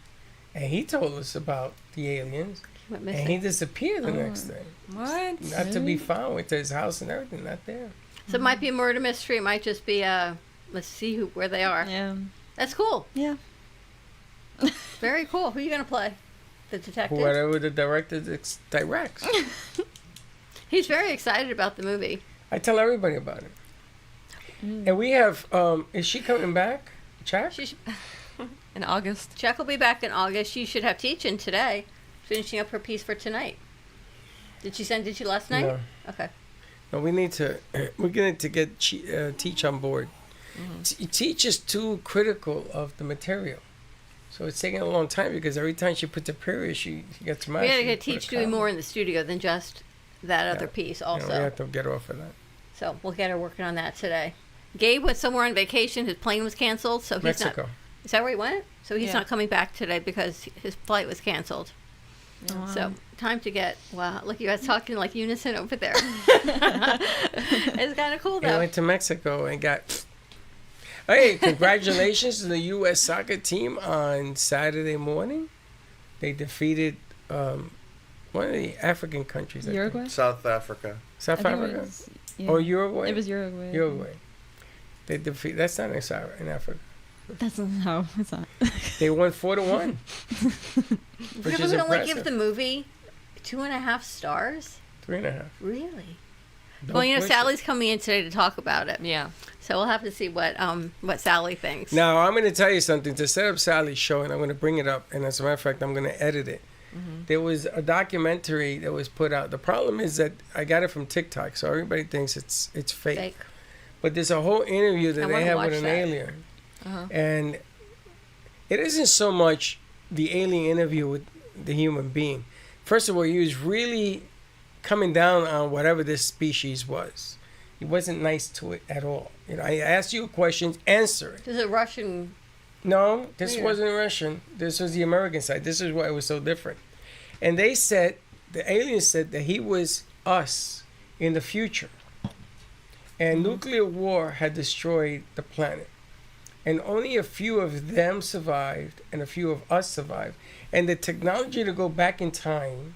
S3: and he told us about the aliens,
S2: Went
S3: and he
S2: missing.
S3: disappeared the next day.
S7: What?
S3: Not to be found, went to his house and everything, not there.
S2: So it might be a murder mystery. It might just be a let's see where they are.
S6: Yeah.
S2: That's cool.
S6: Yeah.
S2: Very cool. Who are you gonna play? The detective.
S3: Whatever the director directs.
S2: He's very excited about the movie.
S3: I tell everybody about it. And we have, is she coming back? Chuck?
S7: In August.
S2: Chuck will be back in August. She should have teaching today, finishing up her piece for tonight. Did she send it to you last night?
S3: No.
S2: Okay.
S3: No, we're going to get Teach on board. Teach is too critical of the material. So it's taking a long time because every time she puts a period, she gets smashed.
S2: We got to get Teach doing more in the studio than just that other piece also.
S3: We have to get her off of that.
S2: So we'll get her working on that today. Gabe went somewhere on vacation. His plane was canceled, so he's
S3: Mexico.
S2: not. Is that where he went? So he's not coming back today because his flight was canceled.
S6: Wow.
S2: So time to get. Wow, look, you guys talking like unison over there. It's kind of cool
S3: I
S2: though.
S3: went to Mexico and got. Hey, congratulations to the U.S. soccer team on Saturday morning. They defeated one of the African countries. I think.
S6: Uruguay?
S5: South Africa.
S3: South
S6: I think
S3: Africa?
S6: it was, yeah.
S3: Or Uruguay?
S6: It was Uruguay.
S3: Uruguay. They defeat. That's not in Africa.
S6: That's not how it's not.
S3: They won 4-1.
S2: Really,
S3: Which
S2: we
S3: is
S2: would only
S3: impressive.
S2: give the movie 2.5 stars.
S3: 3.5.
S2: Really?
S3: Don't
S2: Well, you know,
S3: push it.
S2: Sally's coming in today to talk about it.
S7: Yeah.
S2: So we'll have to see what Sally thinks.
S3: Now, I'm going to tell you something. To set up Sally's show, and I'm going to bring it up, and as a matter of fact, I'm going to edit it. There was a documentary that was put out. The problem is that I got it from TikTok, so everybody thinks it's fake.
S2: Fake.
S3: But there's a whole interview
S2: I
S3: that they
S2: wanna
S3: have
S2: watch
S3: with an
S2: that.
S3: alien. And it isn't so much the alien interview with the human being. First of all, he was really coming down on whatever this species was. He wasn't nice to it at all. You know, I asked you a question, answer it.
S2: There's a Russian.
S3: No, this
S2: Yeah.
S3: wasn't Russian. This was the American side. This is why it was so different. And they said, the aliens said that he was us in the future. And nuclear war had destroyed the planet. And only a few of them survived and a few of us survived. And the technology to go back in time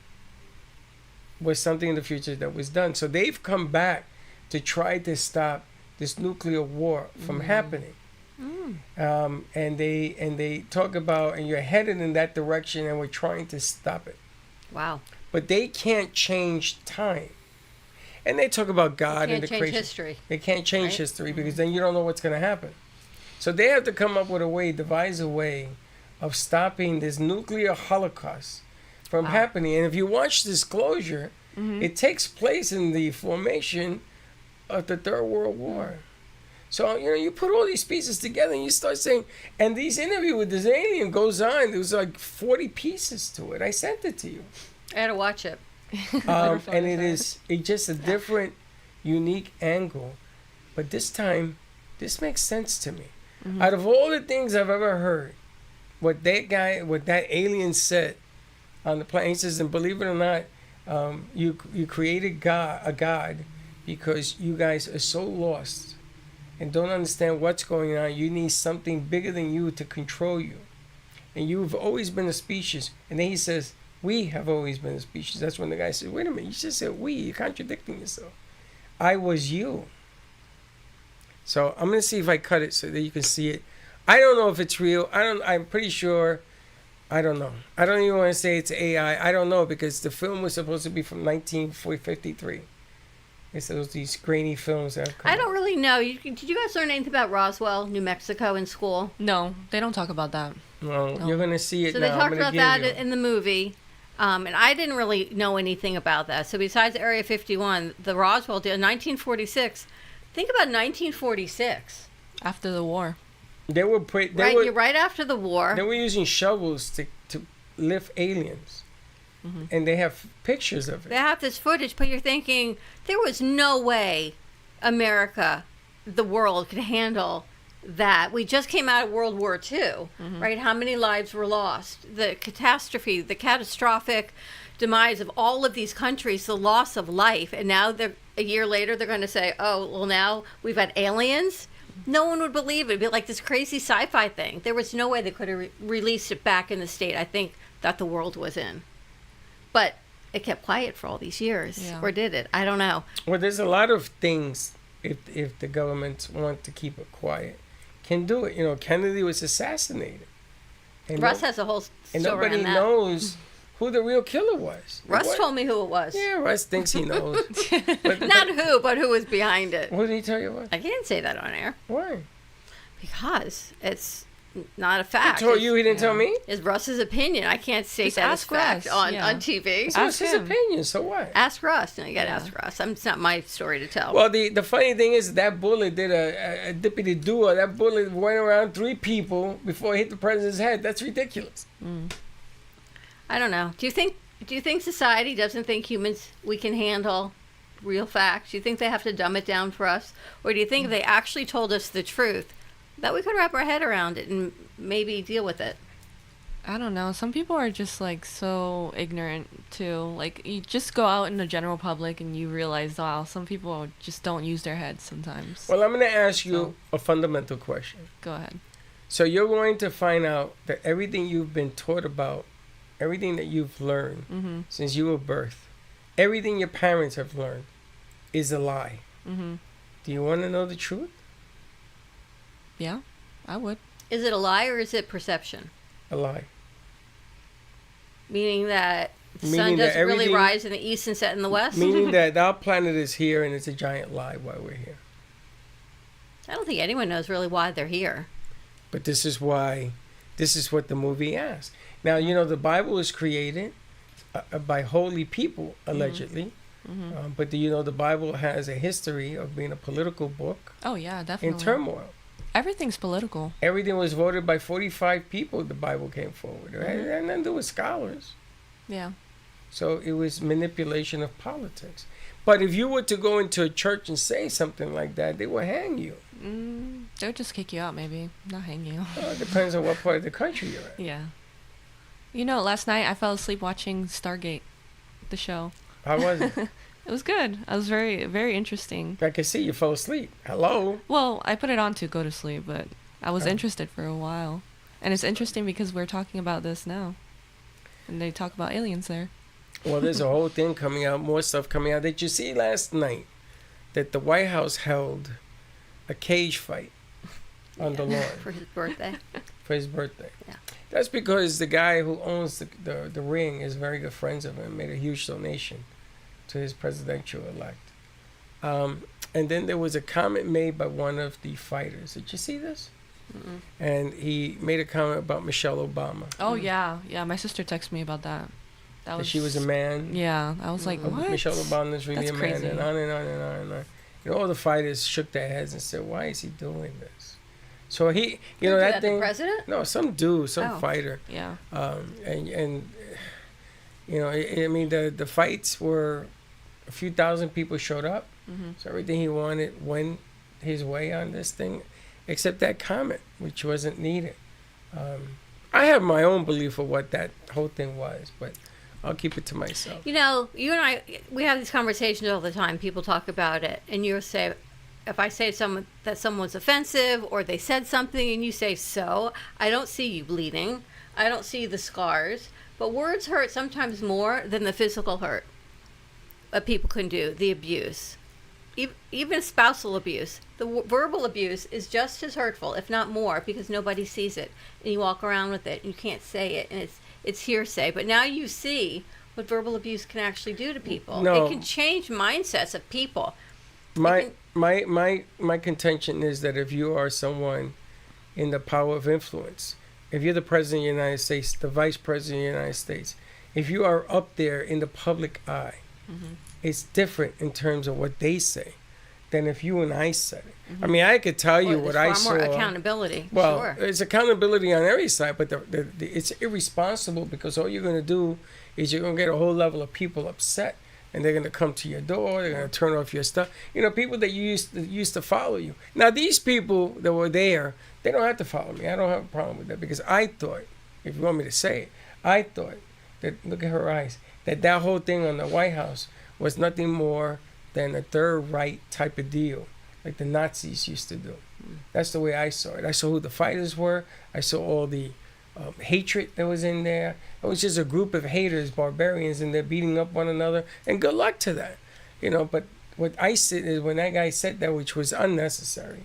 S3: was something in the future that was done. So they've come back to try to stop this nuclear war from happening. And they talk about, and you're headed in that direction, and we're trying to stop it.
S2: Wow.
S3: But they can't change time. And they talk about God
S2: Can't
S3: and the
S2: change
S3: creation.
S2: history.
S3: They can't change
S2: right?
S3: history because then you don't know what's going to happen. So they have to come up with a way, devise a way of stopping this nuclear holocaust from happening. And if you watch Disclosure, it takes place in the formation of the Third World War. So, you know, you put all these pieces together and you start saying, and this interview with this alien goes on. There was like 40 pieces to it. I sent it to you.
S2: I had to watch it.
S3: And it's just a different, unique angle. But this time, this makes sense to me. Out of all the things I've ever heard, what that alien said on the planet, he says, and believe it or not, you created a God because you guys are so lost and don't understand what's going on. You need something bigger than you to control you. And you've always been a species. And then he says, we have always been a species. That's when the guy said, wait a minute, you just said we. You're contradicting yourself. I was you. So I'm going to see if I cut it so that you can see it. I don't know if it's real. I'm pretty sure. I don't know. I don't even want to say it's AI. I don't know because the film was supposed to be from 1953. It's these grainy films that have come
S2: I don't really know. Did you guys learn anything about Roswell, New Mexico in school?
S7: No, they don't talk about that.
S3: Well, you're going to see it
S2: So
S3: now.
S2: they
S3: I'm
S2: talked
S3: gonna
S2: about
S3: give
S2: that
S3: you.
S2: in the movie. And I didn't really know anything about that. So besides Area 51, the Roswell deal, 1946. Think about 1946.
S7: After the war.
S3: They were
S2: You're right after the war.
S3: They were using shovels to lift aliens. And they have pictures of
S2: They
S3: it.
S2: have this footage, but you're thinking there was no way America, the world, could handle that. We just came out of World War II, right? How many lives were lost? The catastrophe, the catastrophic demise of all of these countries, the loss of life. And now a year later, they're going to say, oh, well, now we've had aliens. No one would believe it. It'd be like this crazy sci-fi thing. There was no way they could have released it back in the state, I think, that the world was in. But it kept quiet for all these years.
S7: Yeah.
S2: Or did it? I don't know.
S3: Well, there's a lot of things if the governments want to keep it quiet, can do it. You know, Kennedy was assassinated. And
S2: Russ has a whole story
S3: and nobody
S2: on that.
S3: knows who the real killer was.
S2: Russ told me who it was.
S3: Yeah, Russ thinks he knows.
S2: Not who, but who was behind it.
S3: What did he tell you what?
S2: I can't say that on air.
S3: Why?
S2: Because it's not a fact.
S3: He told you, he didn't tell me?
S2: It's Russ's opinion. I can't state
S7: Just
S2: that as
S7: ask
S2: fact
S7: Russ,
S2: on
S7: yeah.
S2: TV.
S3: So it's
S7: Ask
S3: his
S7: him.
S3: opinion, so what?
S2: Ask Russ. No, you got to ask Russ. It's not my story to tell.
S3: Well, the funny thing is that bullet did a dippity-doo. That bullet went around 3 people before it hit the president's head. That's ridiculous.
S2: I don't know. Do you think society doesn't think humans, we can handle real facts? Do you think they have to dumb it down for us? Or do you think if they actually told us the truth, that we could wrap our head around it and maybe deal with it?
S7: I don't know. Some people are just like so ignorant too. Like you just go out in the general public and you realize, wow, some people just don't use their heads sometimes.
S3: Well, I'm going to ask you a fundamental question.
S7: Go ahead.
S3: So you're going to find out that everything you've been taught about, everything that you've learned since you were birthed, everything your parents have learned is a lie.
S7: Mm-hmm.
S3: Do you want to know the truth?
S7: Yeah, I would.
S2: Is it a lie or is it perception?
S3: A lie.
S2: Meaning that the sun
S3: Meaning that
S2: doesn't really
S3: everything-
S2: rise in the east and set in the west?
S3: Meaning that our planet is here and it's a giant lie while we're here.
S2: I don't think anyone knows really why they're here.
S3: But this is what the movie asks. Now, you know, the Bible was created by holy people, allegedly. But do you know the Bible has a history of being a political book
S7: Oh yeah, definitely.
S3: in turmoil?
S7: Everything's political.
S3: Everything was voted by 45 people. The Bible came forward. It had nothing to do with scholars.
S7: Yeah.
S3: So it was manipulation of politics. But if you were to go into a church and say something like that, they will hang you.
S7: They would just kick you out, maybe. Not hang you.
S3: It depends on what part of the country you're in.
S7: Yeah. You know, last night I fell asleep watching Stargate, the show.
S3: How was it?
S7: It was good. I was very, very interesting.
S3: I can see you fell asleep. Hello?
S7: Well, I put it on to go to sleep, but I was interested for a while. And it's interesting because we're talking about this now. And they talk about aliens there.
S3: Well, there's a whole thing coming out, more stuff coming out. Did you see last night that the White House held a cage fight on the lawn
S2: For his birthday.
S3: for his birthday?
S2: Yeah.
S3: That's because the guy who owns the ring is very good friends of him, made a huge donation to his presidential elect. And then there was a comment made by one of the fighters. Did you see this? And he made a comment about Michelle Obama.
S7: Oh, yeah. Yeah, my sister texted me about that.
S3: That she was a man.
S7: Yeah, I was like, what?
S3: Michelle Obama is really
S7: That's
S3: a man,
S7: crazy.
S3: and on and on and on and on. You know, all the fighters shook their heads and said, "Why is he doing this?" So he, you know, that thing.
S2: The president?
S3: No, some dude, some
S2: Oh.
S3: fighter.
S7: Yeah.
S3: And you know, I mean, the fights were a few thousand people showed up, so everything he wanted went his way on this thing, except that comment, which wasn't needed. I have my own belief of what that whole thing was, but I'll keep it to myself.
S2: You know, you and I, we have these conversations all the time. People talk about it, and you'll say, if I say that someone's offensive or they said something, and you say, so, I don't see you bleeding. I don't see the scars. But words hurt sometimes more than the physical hurt that people can do, the abuse. Even spousal abuse. The verbal abuse is just as hurtful, if not more, because nobody sees it. And you walk around with it, and you can't say it, and it's hearsay. But now you see what verbal abuse can actually do to people.
S3: No.
S2: It can change mindsets of people.
S3: My contention is that if you are someone in the power of influence, if you're the president of the United States, the vice president of the United States, if you are up there in the public eye, it's different in terms of what they say than if you and I said it. I mean, I could tell you what I
S2: There's
S3: saw.
S2: far more accountability.
S3: Well,
S2: Sure.
S3: it's accountability on every side, but it's irresponsible because all you're going to do is you're going to get a whole level of people upset, and they're going to come to your door. They're going to turn off your stuff. You know, people that used to follow you. Now, these people that were there, they don't have to follow me. I don't have a problem with that because I thought, if you want me to say it, I thought that, look at her eyes, that whole thing on the White House was nothing more than a third right type of deal, like the Nazis used to do. That's the way I saw it. I saw who the fighters were. I saw all the hatred that was in there. It was just a group of haters, barbarians, and they're beating up one another. And good luck to that, you know. But what I said is when that guy said that, which was unnecessary.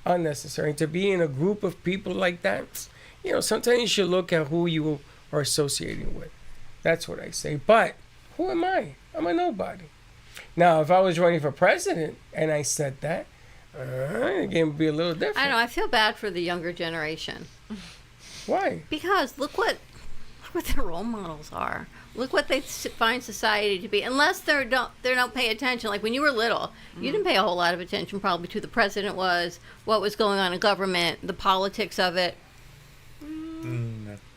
S3: To be in a group of people like that, sometimes you should look at who you are associating with. That's what I say. But who am I? I'm a nobody. Now, if I was running for president and I said that, the game would be a little different.
S2: I know. I feel bad for the younger generation.
S3: Why?
S2: Because look what their role models are. Look what they find society to be. Unless they don't pay attention. Like when you were little, you didn't pay a whole lot of attention probably to who the president was, what was going on in government, the politics of it.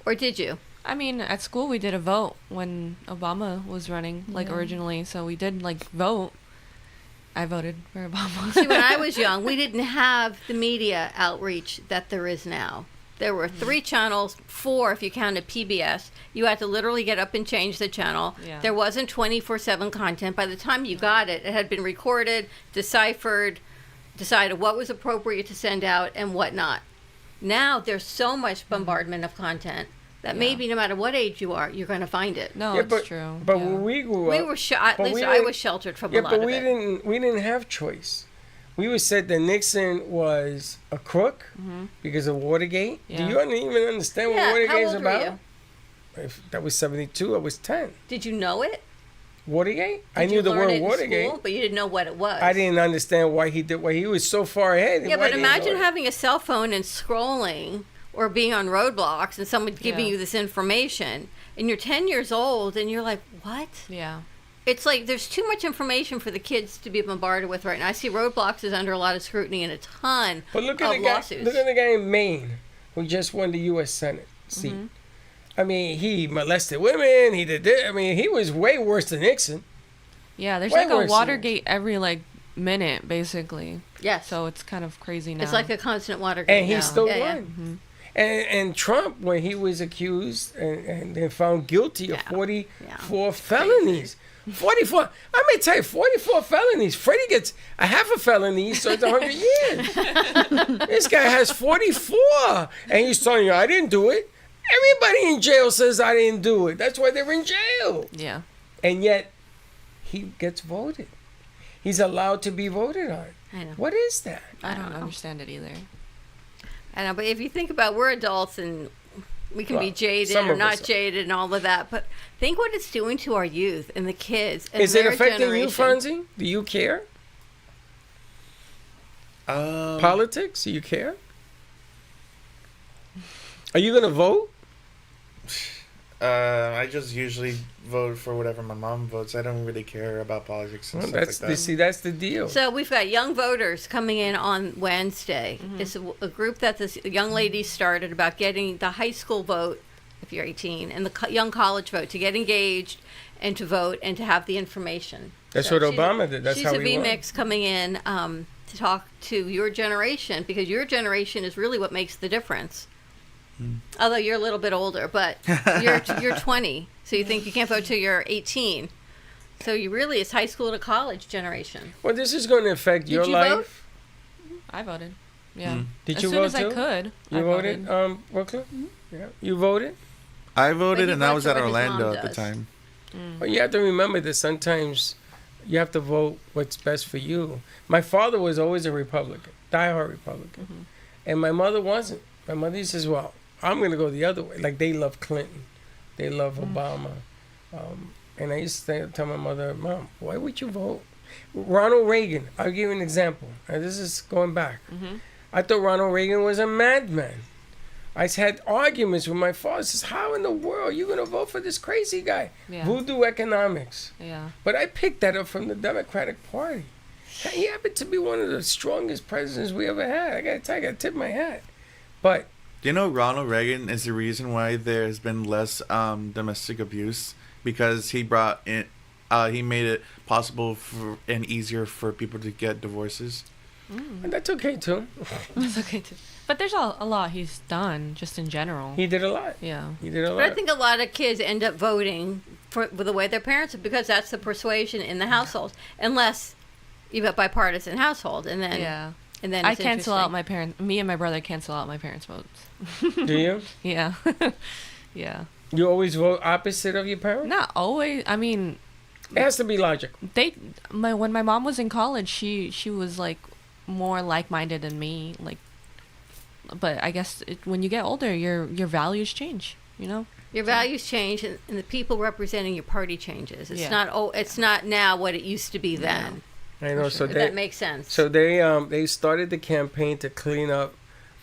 S2: Or did you?
S7: I mean, at school we did a vote when Obama was running, originally. So we did vote. I voted for Obama.
S2: See, when I was young, we didn't have the media outreach that there is now. There were 3 channels, 4 if you counted PBS. You had to literally get up and change the channel.
S7: Yeah.
S2: There wasn't 24/7 content. By the time you got it, it had been recorded, deciphered, decided what was appropriate to send out and what not. Now there's so much bombardment of content that maybe no matter what age you are, you're going to find it.
S7: No, it's true.
S3: But when we grew up,
S2: We were at least I was sheltered from a lot of it.
S3: but we didn't have choice. We were said that Nixon was a crook because of Watergate.
S7: Yeah.
S3: Do you even understand what Watergate
S2: how
S3: is
S2: old
S3: about?
S2: were you?
S3: If that was 72, I was 10.
S2: Did you know it?
S3: Watergate? I
S2: Did
S3: knew
S2: you
S3: the
S2: learn
S3: word
S2: it in
S3: Watergate.
S2: school, but you didn't know what it was.
S3: I didn't understand why he did what he was so far ahead.
S2: Yeah,
S3: Why
S2: but
S3: didn't he
S2: imagine
S3: know it?
S2: having a cell phone and scrolling or being on roadblocks and someone giving you this information and you're 10 years old and you're like, what?
S7: Yeah.
S2: It's like there's too much information for the kids to be bombarded with right now. I see Roadblocks is under a lot of scrutiny and a ton
S3: But look at
S2: of
S3: the guy.
S2: lawsuits.
S3: Look at the guy in Maine who just won the U.S. Senate seat. I mean, he molested women. He did this. I mean, he was way worse than Nixon.
S7: Yeah, there's
S3: Way
S7: a
S3: worse
S7: Watergate every minute, basically.
S2: Yes.
S7: So it's kind of crazy now.
S2: It's like a constant Watergate
S3: And he
S2: now.
S3: still
S2: Yeah,
S3: won. And Trump, when he was accused and then found guilty of 44 felonies. 44. I may tell you, 44 felonies. Freddie gets a half a felony, so it's 100 years. This guy has 44. And he's telling you, I didn't do it. Everybody in jail says I didn't do it. That's why they're in jail.
S7: Yeah.
S3: And yet, he gets voted. He's allowed to be voted on.
S2: I know.
S3: What is that?
S7: I don't understand it either.
S2: I know, but if you think about we're adults and we can be jaded
S3: some
S2: or
S3: of
S2: not
S3: us are.
S2: jaded and all of that, but think what it's doing to our youth and the kids and
S3: Is it
S2: their
S3: affecting
S2: generation.
S3: you, Fonzie? Do you care? Politics? Do you care? Are you going to vote?
S5: I just usually vote for whatever my mom votes. I don't really care about politics and
S3: Well,
S5: stuff like that.
S3: See, that's the deal.
S2: So we've got young voters coming in on Wednesday. It's a group that this young lady started about getting the high school vote, if you're 18, and the young college vote to get engaged and to vote and to have the information.
S3: That's
S2: So
S3: what
S2: she's-
S3: Obama did. That's
S2: she's
S3: how
S2: a
S3: he won.
S2: VMix coming in to talk to your generation because your generation is really what makes the difference. Although you're a little bit older, but you're 20, so you think you can't vote till you're 18. So you really, it's high school to college generation.
S3: Well, this is going to affect your
S2: you
S3: life.
S2: vote?
S7: I voted. Yeah.
S3: Did
S7: as
S3: you
S7: soon
S3: vote
S7: as I
S3: too?
S7: could.
S3: You
S7: I
S3: voted, Brooklyn? Yeah. You voted?
S5: I
S2: But
S5: voted,
S2: he
S5: and I
S2: votes
S5: was at
S2: for what his
S5: Orlando
S2: mom
S5: at the
S2: does.
S5: time.
S3: Well, you have to remember that sometimes you have to vote what's best for you. My father was always a Republican, diehard Republican. And my mother wasn't. My mother says, well, I'm going to go the other way. Like, they love Clinton. They love Obama. And I used to tell my mother, Mom, why would you vote? Ronald Reagan, I'll give you an example. And this is going back. I thought Ronald Reagan was a madman. I had arguments with my father. Says, how in the world are you going to vote for this crazy guy?
S7: Yeah.
S3: Voodoo economics.
S7: Yeah.
S3: But I picked that up from the Democratic Party. He happened to be one of the strongest presidents we ever had. I got to tell you, I got to tip my hat. But
S5: Do you know Ronald Reagan is the reason why there's been less domestic abuse? Because he brought in, he made it possible for and easier for people to get divorces.
S3: and that's okay, too.
S7: It's okay too. But there's a lot he's done just in general.
S3: He did a lot.
S7: Yeah.
S3: He did a lot.
S2: But I think a lot of kids end up voting for the way their parents are because that's the persuasion in the household. Unless you have a bipartisan household, and then
S7: Yeah.
S2: and then
S7: I
S2: it's
S7: cancel out
S2: interesting.
S7: my parents. Me and my brother cancel out my parents' votes.
S3: Do you?
S7: Yeah. Yeah.
S3: You always vote opposite of your parents?
S7: Not always. I mean,
S3: It has to be logical.
S7: When my mom was in college, she was like more like-minded than me, like. But I guess when you get older, your values change. You know.
S2: Your values change, and the people representing your party changes. It's it's not now what it used to be then.
S3: I know. So
S2: that makes sense.
S3: So they started the campaign to clean up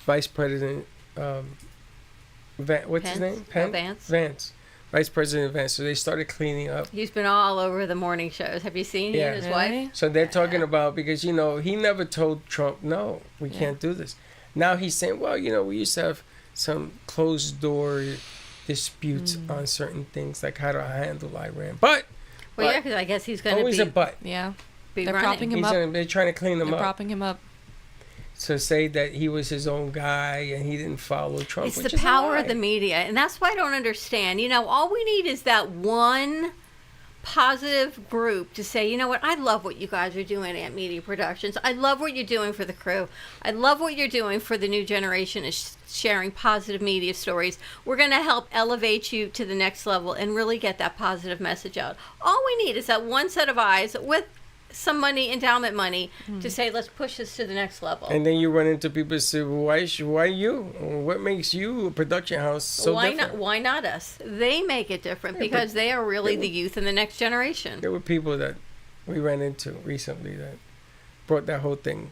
S3: Vice President what's his name? Vance. Vice President Vance. So they started cleaning up.
S2: He's been all over the morning shows. Have you seen he and his wife?
S3: So they're talking about, because he never told Trump, no, we can't do this. Now he's saying, well, we used to have some closed door disputes on certain things, like how to handle Iran. But
S2: because I guess he's going to be
S3: always a but.
S7: Yeah,
S2: they're
S7: propping him up.
S3: They're trying to clean him up.
S7: They're propping him up.
S3: To say that he was his own guy and he didn't follow Trump.
S2: It's the power of the media, and that's why I don't understand. All we need is that one positive group to say, you know what, I love what you guys are doing at Media Productions. I love what you're doing for the crew. I love what you're doing for the new generation is sharing positive media stories. We're going to help elevate you to the next level and really get that positive message out. All we need is that one set of eyes with some money, endowment money, to say, let's push this to the next level.
S3: And then you run into people and say, well, why you? What makes you a production house so different?
S2: Why not us? They make it different because they are really the youth and the next generation.
S3: There were people that we ran into recently that brought that whole thing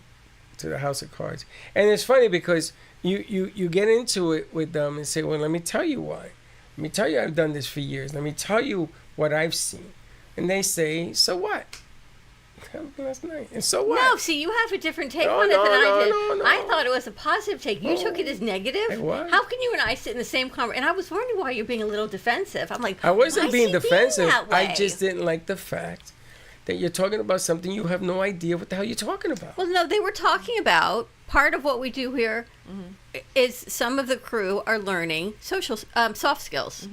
S3: to the House of Cards. And it's funny because you get into it with them and say, well, let me tell you why. Let me tell you I've done this for years. Let me tell you what I've seen. And they say, so what? Last night. And so what?
S2: No, see, you have a different take on it than I did. I thought it was a positive take. You took it as negative.
S3: What?
S2: How can you and I sit in the same conversation? And I was wondering why you're being a little defensive. I'm like,
S3: I wasn't being defensive.
S2: That way?
S3: I just didn't like the fact that you're talking about something you have no idea what the hell you're talking about.
S2: Well, no, they were talking about part of what we do here is some of the crew are learning social soft skills.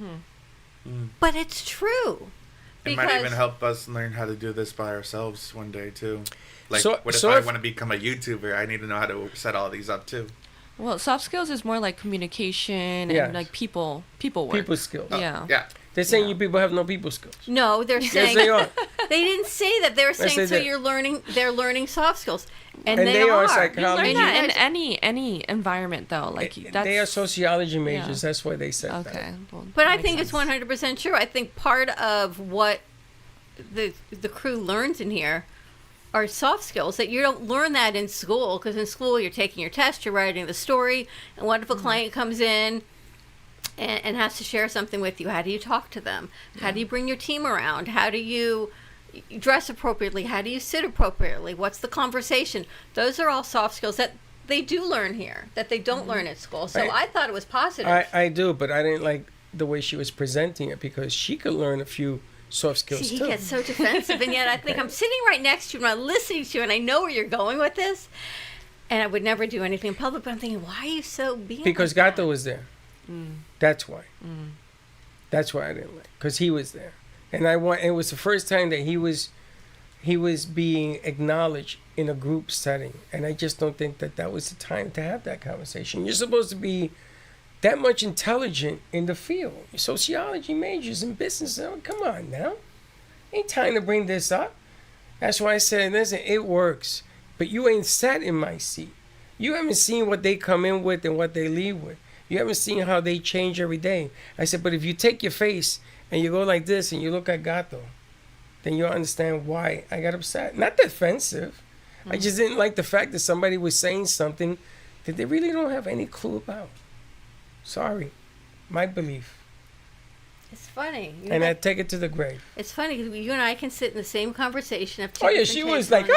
S2: But it's true.
S5: It might even help us learn how to do this by ourselves one day too. Like, what if
S3: so
S5: I want to become a YouTuber? I need to know how to set all these up too.
S7: Well, soft skills is more like communication and like people work.
S3: People skills.
S5: Yeah.
S3: They're saying you people have no people skills.
S2: No, they're saying
S3: yes, they are.
S2: They didn't say that. They were saying
S3: yes,
S2: they're learning soft skills, and
S3: they are
S7: You learn that in any environment though. Like
S3: they are sociology majors. That's why they said that.
S7: Okay. Well,
S2: but I think it's 100% true. I think part of what the crew learns in here are soft skills that you don't learn that in school, because in school you're taking your test, you're writing the story, and what if a client comes in and has to share something with you? How do you talk to them? How do you bring your team around? How do you dress appropriately? How do you sit appropriately? What's the conversation? Those are all soft skills that they do learn here, that they don't learn at school. So I thought it was positive.
S3: I do, but I didn't like the way she was presenting it, because she could learn a few soft skills
S2: See, he
S3: too.
S2: gets so defensive, and yet I think I'm sitting right next to you and I'm listening to you, and I know where you're going with this, and I would never do anything in public, but I'm thinking, why are you so being
S3: because
S2: like
S3: Gato was there. That's why. That's why I didn't like, because he was there, and it was the first time that he was being acknowledged in a group setting, and I just don't think that was the time to have that conversation. You're supposed to be that much intelligent in the field. Sociology majors in business. Oh, come on now. Ain't time to bring this up. That's why I said, listen, it works, but you ain't sat in my seat. You haven't seen what they come in with and what they leave with. You haven't seen how they change every day. I said, but if you take your face and you go like this and you look at Gato, then you'll understand why I got upset. Not defensive. I just didn't like the fact that somebody was saying something that they really don't have any clue about. Sorry. My belief.
S2: It's funny.
S3: And I take it to the grave.
S2: It's funny because you and I can sit in the same conversation. Of
S3: Oh, yeah, she was like,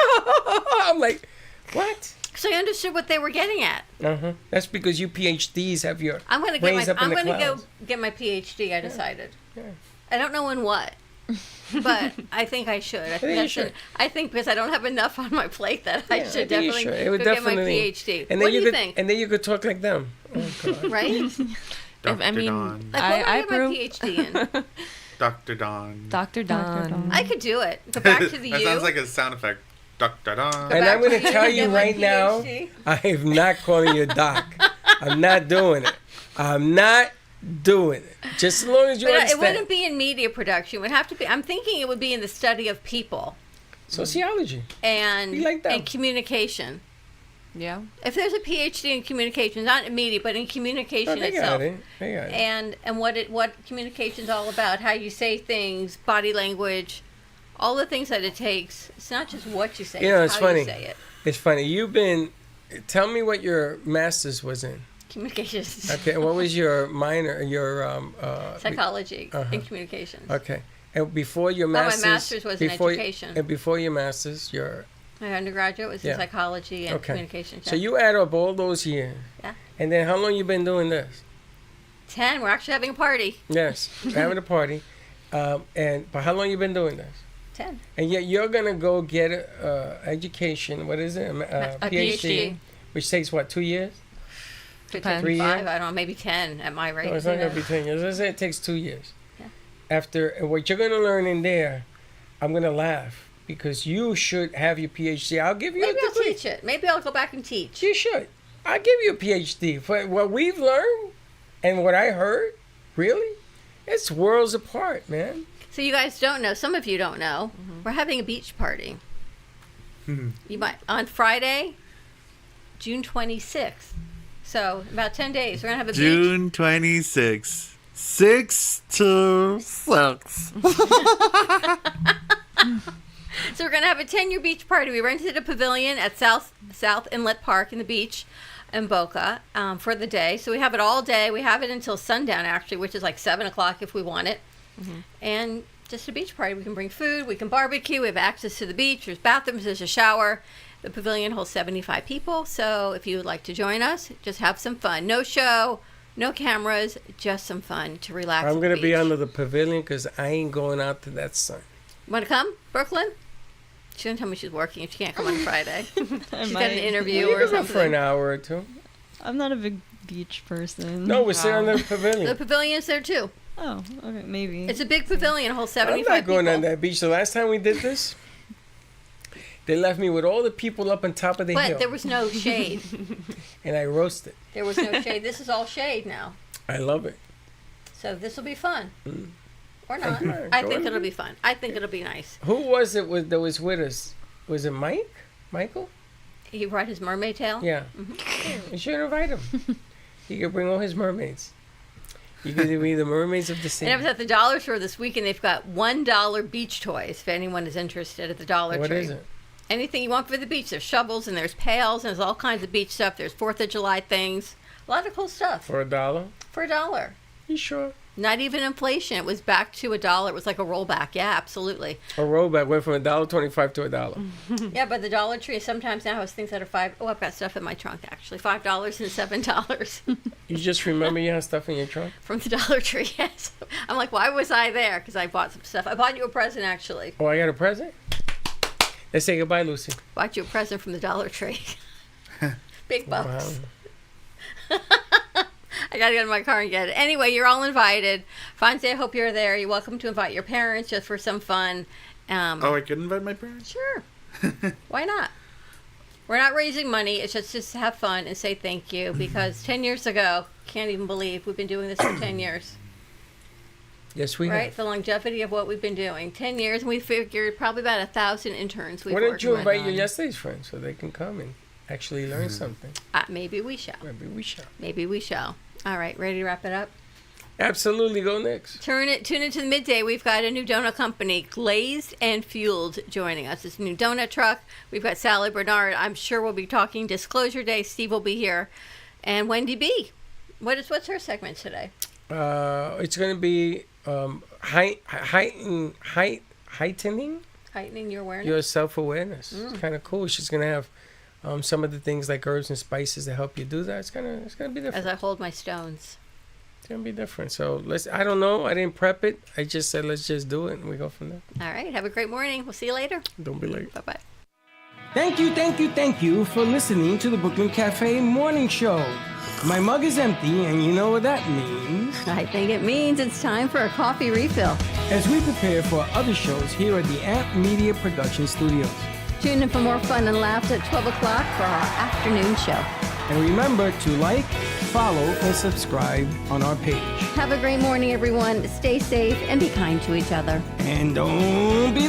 S3: I'm like, what?
S2: So I understood what they were getting at.
S3: That's because you PhDs have your
S2: I'm going to go get my PhD, I decided.
S3: Yeah.
S2: I don't know in what. But I think I should. I think because I don't have enough on my plate that I should definitely go get my PhD.
S3: And
S2: what do you think?
S3: And then you could talk like them. Oh, God.
S2: Right?
S7: I mean,
S2: like,
S7: I
S2: get my PhD in?
S5: Dr. Dawn.
S7: Dr. Dawn.
S2: I could do it. Go back to the
S5: that
S2: U.
S5: sounds like a sound effect. Dr. Dawn.
S3: And I'm going to tell you right now, I am not calling you Doc. I'm not doing it. I'm not do it. Just as long as you
S2: But it
S3: understand.
S2: wouldn't be in media production. It would have to be. I'm thinking it would be in the study of people
S3: Sociology.
S2: and
S3: Be like that.
S2: and communication.
S7: Yeah.
S2: If there's a PhD in communication, not in media, but in communication
S3: They
S2: itself,
S3: got it. They got it.
S2: and what communication's all about, how you say things, body language, all the things that it takes. It's not just what you say,
S3: You know,
S2: it's
S3: it's
S2: how
S3: funny.
S2: you say it.
S3: It's funny. You've been. Tell me what your master's was in.
S2: Communications,
S3: Okay. What was your minor? Your
S2: psychology,
S3: Uh-huh.
S2: and communications.
S3: Okay. And before your
S2: my
S3: master's.
S2: master's was in
S3: before,
S2: education.
S3: And before your master's, your.
S2: My undergraduate was
S3: Yeah.
S2: in psychology and
S3: Okay.
S2: communications.
S3: So you add up all those years.
S2: Yeah.
S3: And then how long you been doing this?
S2: 10. We're actually having a party.
S3: Yes, we're having a party. But how long you been doing this?
S2: 10.
S3: And yet you're gonna go get a education. What is it? A
S2: A PhD.
S3: Which takes what, 2 years?
S2: 55,
S3: 3 years?
S2: I don't know, maybe 10 at my rate.
S3: No, it's
S2: you
S3: not gonna
S2: know.
S3: be 10 years. Let's say it takes 2 years.
S2: Yeah.
S3: After and what you're gonna learn in there, I'm gonna laugh because you should have your PhD. I'll give you
S2: Maybe
S3: a
S2: I'll
S3: degree.
S2: teach it. Maybe I'll go back and teach.
S3: You should. I'll give you a PhD for what we've learned and what I heard. Really, it's worlds apart, man.
S2: So you guys don't know, some of you don't know, we're having a beach party. You might on Friday, June 26th. So about 10 days, we're gonna have a beach.
S5: June 26th. 6 to 6.
S2: So we're gonna have a 10-year beach party. We rented a pavilion at South Inlet Park in the beach in Boca for the day. So we have it all day. We have it until sundown actually, which is like 7 o'clock if we want it. And just a beach party. We can bring food. We can barbecue. We have access to the beach. There's bathrooms. There's a shower. The pavilion holds 75 people. So if you would like to join us, just have some fun. No show, no cameras, just some fun to relax.
S3: I'm
S2: at the
S3: gonna be
S2: beach.
S3: under the pavilion because I ain't going out to that sun.
S2: Want to come, Brooklyn? She didn't tell me she's working. She can't come on Friday.
S6: I
S2: She's got an
S6: might.
S2: interview
S3: You
S2: or
S3: can go for an
S2: something.
S3: hour or two.
S6: I'm not a big beach person.
S3: No, we're sitting under the
S2: The
S3: pavilion.
S2: pavilion's there too.
S6: Oh, okay, maybe.
S2: It's a big pavilion, holds
S3: I'm
S2: 75
S3: not going
S2: people.
S3: on that beach. The last time we did this, they left me with all the people up on top of the
S2: But
S3: hill,
S2: there was no shade.
S3: and I roasted.
S2: There was no shade. This is all shade now.
S3: I love it.
S2: So this will be fun. Or not.
S3: Yeah,
S2: I
S3: go
S2: think
S3: ahead.
S2: it'll be fun. I think it'll be nice.
S3: Who was it that was with us? Was it Mike? Michael?
S2: He brought his mermaid tail.
S3: Yeah. You should invite him. He could bring all his mermaids. You could be the mermaids of the sea.
S2: And I was at the dollar store this week, and they've got $1 beach toys if anyone is interested at the Dollar
S3: What
S2: Tree.
S3: is it?
S2: Anything you want for the beach. There's shovels and there's pails and there's all kinds of beach stuff. There's 4th of July things. A lot of cool stuff
S3: For $1?
S2: for $1.
S3: You sure?
S2: Not even inflation. It was back to $1. It was like a rollback. Yeah, absolutely.
S3: A rollback went from $1.25 to $1.
S2: Yeah, but the Dollar Tree sometimes now has things that are $5. Oh, I've got stuff in my trunk actually. $5 and $7
S3: You just remember you have stuff in your trunk?
S2: from the Dollar Tree. Yes. I'm like, why was I there? Because I bought some stuff. I bought you a present actually.
S3: Oh, I got a present? Let's say goodbye, Lucy.
S2: Bought you a present from the Dollar Tree. Big bucks.
S3: Wow.
S2: I gotta get in my car and get it. Anyway, you're all invited. Fonzie, I hope you're there. You're welcome to invite your parents just for some fun.
S5: Oh, I could invite my parents?
S2: Sure. Why not? We're not raising money. It's just to have fun and say thank you because 10 years ago, can't even believe we've been doing this for 10 years.
S3: Yes, we
S2: Right?
S3: have.
S2: The longevity of what we've been doing. 10 years, and we figured probably about 1,000 interns we've
S3: Why
S2: worked
S3: don't you
S2: with.
S3: invite your yesterday's friends so they can come and actually learn something?
S2: Maybe we shall.
S3: Maybe we shall.
S2: Maybe we shall. All right, ready to wrap it up?
S3: Absolutely, go Knicks.
S2: Tune into the midday. We've got a new donut company, Glazed and Fueled, joining us. It's a new donut truck. We've got Sally Bernard. I'm sure we'll be talking Disclosure Day. Steve will be here, and Wendy B. What's her segment today?
S3: It's going to be heightening
S2: Heightening your awareness.
S3: your self-awareness. It's kind of cool. She's going to have some of the things like herbs and spices to help you do that. It's gonna be different.
S2: As I hold my stones.
S3: It's gonna be different. So I don't know. I didn't prep it. I just said let's just do it and we go from there.
S2: All right. Have a great morning. We'll see you later.
S3: Don't be late.
S2: Bye-bye.
S3: Thank you for listening to the Brooklyn Cafe Morning Show. My mug is empty, and you know what that means.
S2: I think it means it's time for a coffee refill.
S3: As we prepare for other shows here at the Amp Media Production Studios.
S2: Tune in for more fun and laughs at 12 o'clock for our afternoon show.
S3: And remember to like, follow and subscribe on our page.
S2: Have a great morning, everyone. Stay safe and be kind to each other.
S3: And don't be